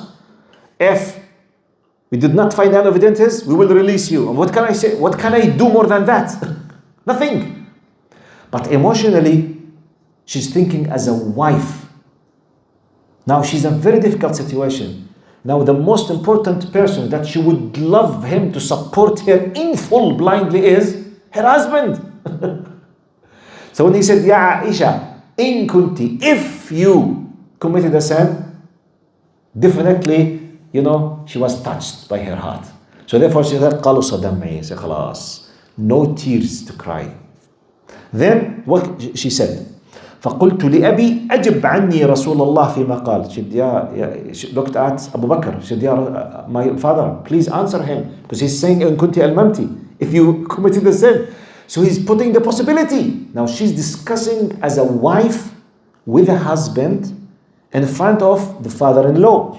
If we did not find any evidences, we will release you. And what can I say? What can I do more than that? Nothing. But emotionally, she's thinking as a wife. Now she's in a very difficult situation. Now the most important person that she would love him to support her in full blindly is her husband. So when he said, Ya Aisha, in kunti, if you committed a sin, definitely, she was touched by her heart. So therefore she said, قَلُصَ دَمْعِي. Say, خلاص, no tears to cry. Then what she said, فقلت لأبي أجب عني رسول الله فيما قال. She looked at Abu Bakr. She said, my father, please answer him. Because he's saying, إن كنت ألممتِ, if you committed a sin. So he's putting the possibility. Now she's discussing as a wife with a husband in front of the father-in-law.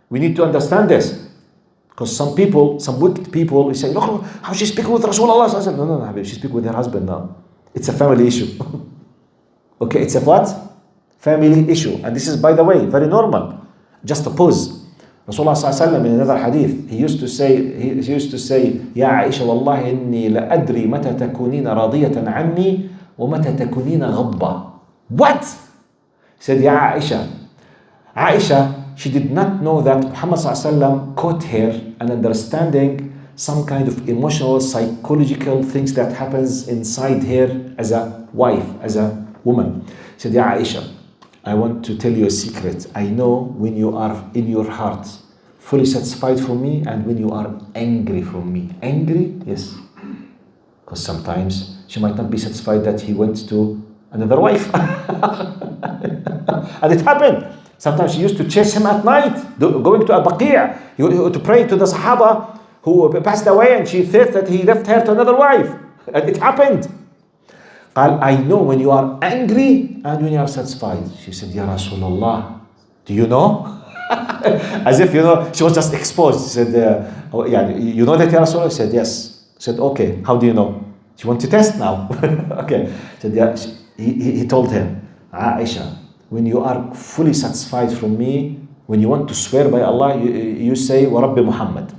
We need to understand this. Because some wicked people, say, no, how she speaking with Rasulullah? No, she speaking with her husband now. It's a family issue. Okay, it's a what? Family issue. And this is, by the way, very normal. Just a pause. Rasulullah sallallahu alaihi wasallam in another hadith, he used to say, Ya Aisha, wallahi inni la adri mata takunina radiyatan anni wa mata takunina ghadba. What? He said, Ya Aisha. Aisha, she did not know that Muhammad sallallahu alaihi wasallam caught her and understanding some kind of emotional, psychological things that happens inside her as a wife, as a woman. He said, Ya Aisha, I want to tell you a secret. I know when you are in your heart fully satisfied from me and when you are angry from me. Angry? Yes. Because sometimes she might not be satisfied that he went to another wife. And it happened. Sometimes she used to chase him at night, going to a baqi' to pray to the Sahaba who passed away and she thought that he left her to another wife. And it happened. قال, I know when you are angry and when you are satisfied. She said, Ya Rasulullah, do you know? As if, she was just exposed. She said, oh, yeah, you know that, Ya Rasulullah? She said, yes. She said, okay, how do you know? She wants to test now. Okay. She said, yeah. He told her, Aisha, when you are fully satisfied from me, when you want to swear by Allah, you say, Wa Rabbi Muhammad.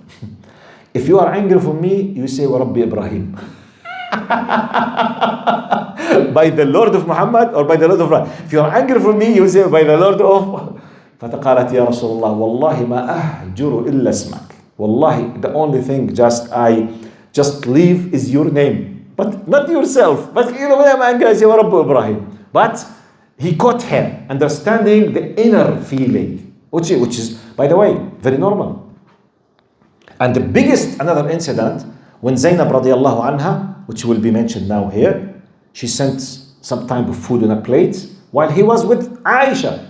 If you are angry for me, you say, Wa Rabbi Ibrahim. By the Lord of Muhammad or by the Lord of Ibrahim. If you are angry for me, you say, by the Lord of... فقالت يا رسول الله والله ما أهجر إلا اسمك. Wallahi, the only thing I just leave is your name. But not yourself. But when I'm angry, I say, Wa Rabbi Ibrahim. But he caught her, understanding the inner feeling, which is, by the way, very normal. And the biggest, another incident, when Zainab radiallahu anha, which will be mentioned now here, she sent some type of food on a plate while he was with Aisha.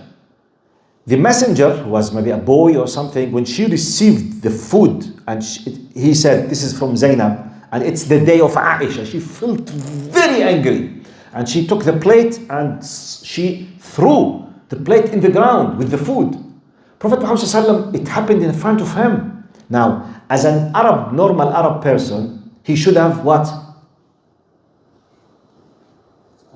The messenger, who was maybe a boy or something, when she received the food and he said, this is from Zainab and it's the day of Aisha, she felt very angry. And she took the plate and she threw the plate in the ground with the food. Prophet Muhammad ﷺ, it happened in front of him. Now, as an normal Arab person, he should have what?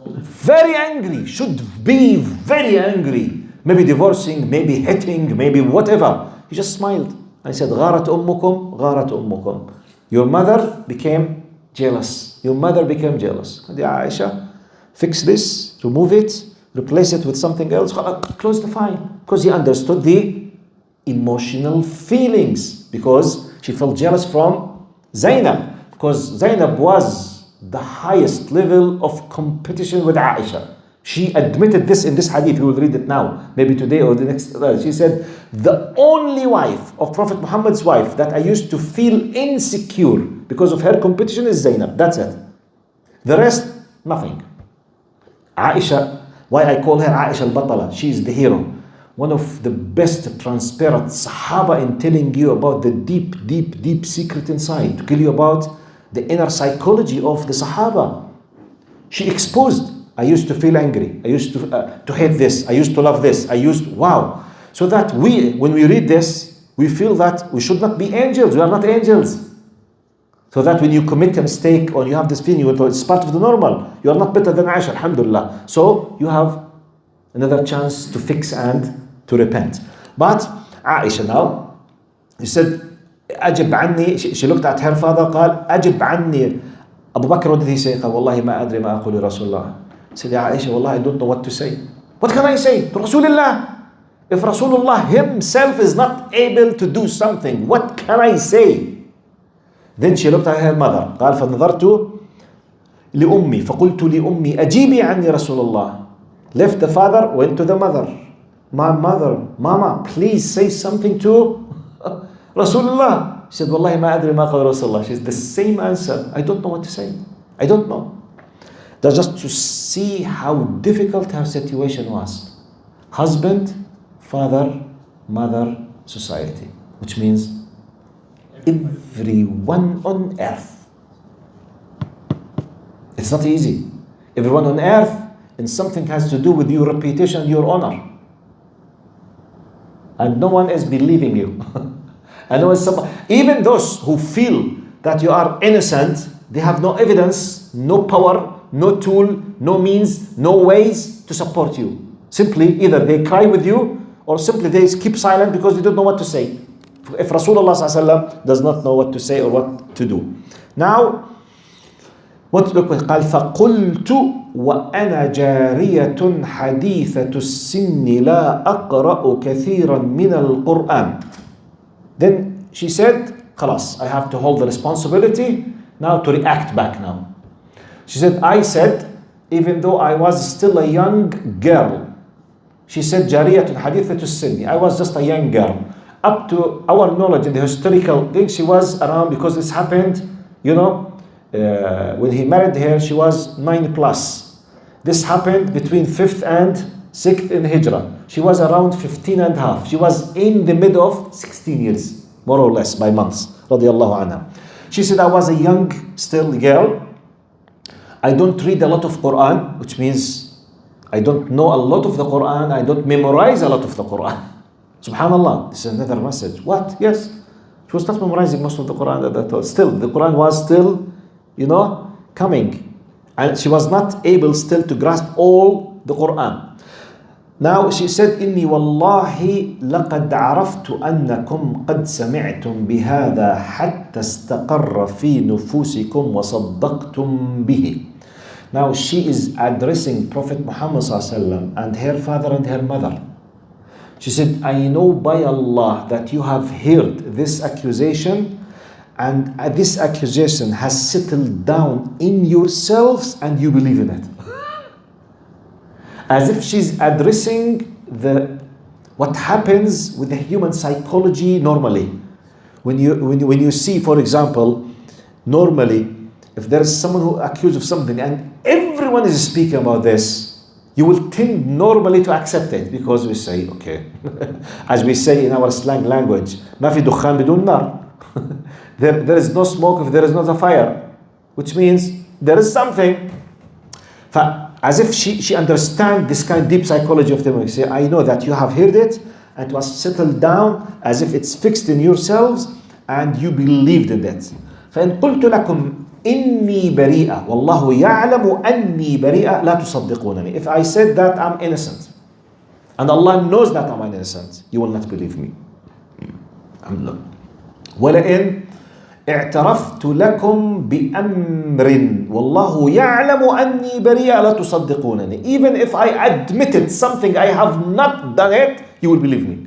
Very angry, should be very angry. Maybe divorcing, maybe hitting, maybe whatever. He just smiled. I said, غارت أمكم, غارت أمكم. Your mother became jealous. Your mother became jealous. And Aisha, fix this, remove it, replace it with something else, close the file. Because he understood the emotional feelings. Because she felt jealous from Zainab. Because Zainab was the highest level of competition with Aisha. She admitted this in this hadith. We will read it now, maybe today or the next. She said, the only wife of Prophet Muhammad's wife that I used to feel insecure because of her competition is Zainab. That's it. The rest, nothing. Aisha, why I call her Aisha al-Batala, she is the hero. One of the best transparent Sahaba in telling you about the deep secret inside, to tell you about the inner psychology of the Sahaba. She exposed, I used to feel angry, I used to hate this, I used to love this, wow. So that when we read this, we feel that we should not be angels, we are not angels. So that when you commit a mistake or you have this feeling, it's part of the normal. You are not better than Aisha, alhamdulillah. So you have another chance to fix and to repent. But Aisha now, she said, أجب عني, she looked at her father, قال أجب عني. Abu Bakr, what did he say? قال والله ما أدري ما أقول لرسول الله. He said, Ya Aisha, والله I don't know what to say. What can I say to Rasulullah? If Rasulullah himself is not able to do something, what can I say? Then she looked at her mother. قال فنظرت لأمي فقلت لأمي أجيبي عني رسول الله. Left the father, went to the mother. My mother, Mama, please say something to Rasulullah. She said, والله ما أدري ما قال رسول الله. She said, the same answer. I don't know what to say. I don't know. That's just to see how difficult her situation was. Husband, father, mother, society. Which means everyone on earth. It's not easy. Everyone on earth, and something has to do with your reputation, your honor. And no one is believing you. And even those who feel that you are innocent, they have no evidence, no power, no tool, no means, no ways to support you. Simply either they cry with you or simply they keep silent because they don't know what to say. If Rasulullah ﷺ does not know what to say or what to do. Now, what look قال فقلت وأنا جارية حديثة السن لا أقرأ كثيرا من القرآن. Then she said, خلاص, I have to hold the responsibility now to react back now. She said, I said, even though I was still a young girl, she said, جارية حديثة السن. I was just a young girl. Up to our knowledge in the historical thing, she was around, because this happened, when he married her, she was 9+. This happened between 5th and 6th in Hijrah. She was around 15 and a half. She was in the mid of 16 years, more or less, by months. radiallahu anha. She said, I was a young still girl. I don't read a lot of Quran, which means I don't know a lot of the Quran. I don't memorize a lot of the Quran. Subhanallah, this is another message. What? Yes. She was not memorizing most of the Quran at that time. Still, the Quran was still, coming. And she was not able still to grasp all the Quran. Now she said, إني والله لقد عرفت أنكم قد سمعتم بهذا حتى استقر في نفوسكم وصدقتم به. Now she is addressing Prophet Muhammad ﷺ and her father and her mother. She said, I know by Allah that you have heard this accusation, and this accusation has settled down in yourselves and you believe in it. As if she's addressing what happens with the human psychology normally. When you see, for example, normally, if there is someone who accused of something and everyone is speaking about this, you will tend normally to accept it, because we say, okay, as we say in our slang language, ما في دخان بدون نار. There is no smoke if there is not a fire, which means there is something. As if she understands this kind of deep psychology of them. You say, I know that you have heard it and it was settled down as if it's fixed in yourselves and you believed in it. فإن قلت لكم إني بريئة والله يعلم أني بريئة لا تصدقونني. If I said that I'm innocent and Allah knows that I'm innocent, you will not believe me. Alhamdulillah. ولئن اعترفت لكم بأمر والله يعلم أني بريئة لا تصدقونني. Even if I admitted something I have not done it, you will believe me.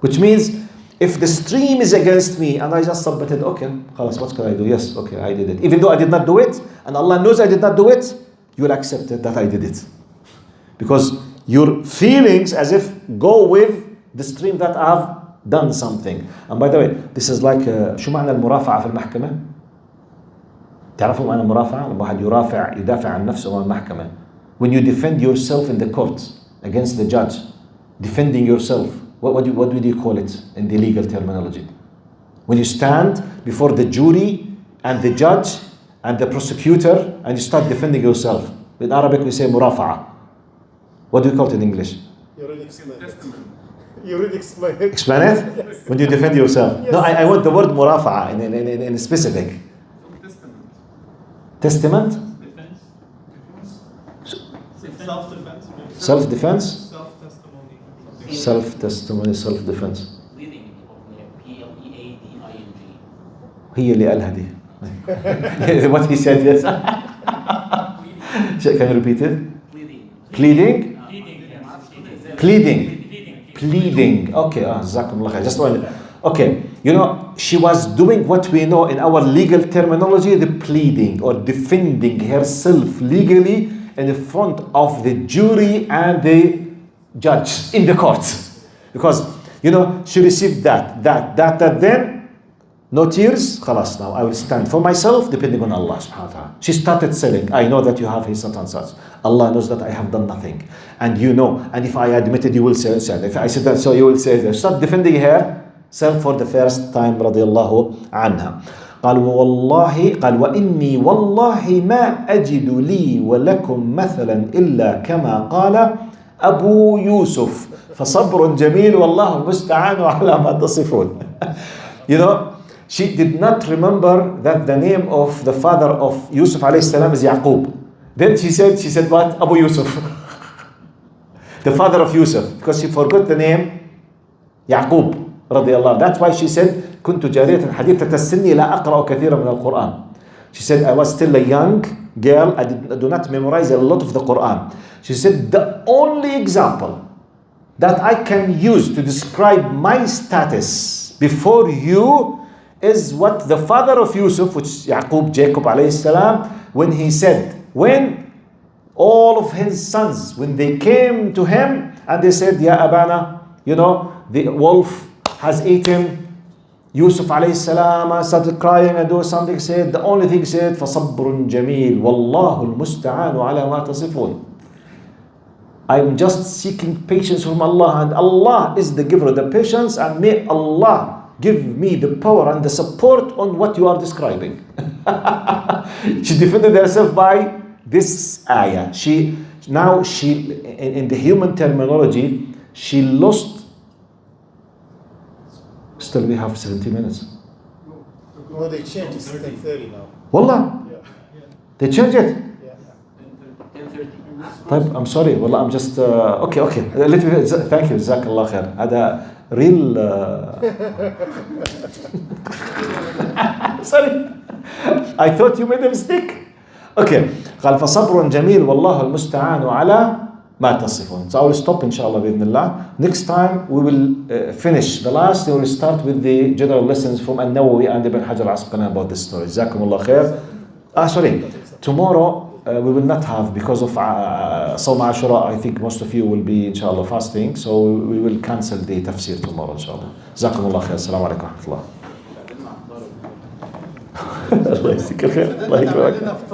Which means, if the stream is against me and I just submitted, okay, خلاص, what can I do? Yes, okay, I did it. Even though I did not do it, and Allah knows I did not do it, you will accept it that I did it. Because your feelings as if go with the stream that I have done something. And by the way, this is like شو معنى المرافعة في المحكمة؟ تعرفوا معنى المرافعة؟ لما واحد يدافع عن نفسه أمام المحكمة. When you defend yourself in the court against the judge, defending yourself. What do you call it in the legal terminology? When you stand before the jury and the judge and the prosecutor and you start defending yourself. In Arabic we say murafa'a. What do you call it in English? You already explained it. You already explained it. Explain it? Yes. When you defend yourself. Yes. No, I want the word murafa'a in specific. Testament? Defense. Self-defense. Self-defense? Self-testimony. Self-testimony, self-defense. Pleading, P-L-E-A-D-I-N-G. هي اللي قالها دي. What he said, yes. Can you repeat it? Pleading. Pleading. Okay, jazakumullah khair. Just one. Okay, she was doing what we know in our legal terminology, the pleading or defending herself legally in front of the jury and the judge in the court. Because, she received that, then no tears, khalas, now I will stand for myself depending on Allah subhanahu wa ta'ala. She started saying, I know that you have his such and such. Allah knows that I have done nothing. And and if I admitted, you will say so. If I said that, so you will say that. Start defending herself for the first time, radiallahu anha. قال وإني والله ما أجد لي ولكم مثلا إلا كما قال أبو يوسف فصبر جميل والله المستعان على ما تصفون. She did not remember that the name of the father of Yusuf alayhi salam is Yaqub. Then she said what? Abu Yusuf. The father of Yusuf, because she forgot the name Yaqub radiallahu. That's why she said كنت جارية حديثة السن لا أقرأ كثيرا من القرآن. She said I was still a young girl. I do not memorize a lot of the Quran. She said the only example that I can use to describe my status before you is what the father of Yusuf, which is Jacob alayhi salam, when he said, when all of his sons, when they came to him and they said, Ya Abana, the wolf has eaten Yusuf alayhi salam, and started crying and doing something, said, the only thing said, فَصَبْرٌ جَمِيلٌ وَاللَّهُ الْمُسْتَعَانُ عَلَى مَا تَصِفُونَ. I'm just seeking patience from Allah, and Allah is the giver of the patience, and may Allah give me the power and the support on what you are describing. She defended herself by this ayah. In the human terminology, she lost. Still, we have 70 minutes. No, they changed. It's 10:30 now. Wallah, Yeah. they changed it. Yeah. 10:30. طيب, I'm sorry. Wallah, I'm just okay. Let me. Thank you. جزاك الله خير. هذا real. Sorry. I thought you made a mistake. Okay. قال فصبر جميل والله المستعان على ما تصفون. So I will stop inshallah بإذن الله. Next time we will finish the last. We will start with the general lessons from An-Nawawi and Ibn Hajar al-Asqalani about this story. جزاكم الله خير. Sorry. Tomorrow we will not have, because of Sawm Ashura. I think most of you will be inshallah fasting, so we will cancel the tafsir tomorrow inshallah. جزاكم الله خير. السلام عليكم ورحمة الله. الله يجزيك الخير. الله يكرمك.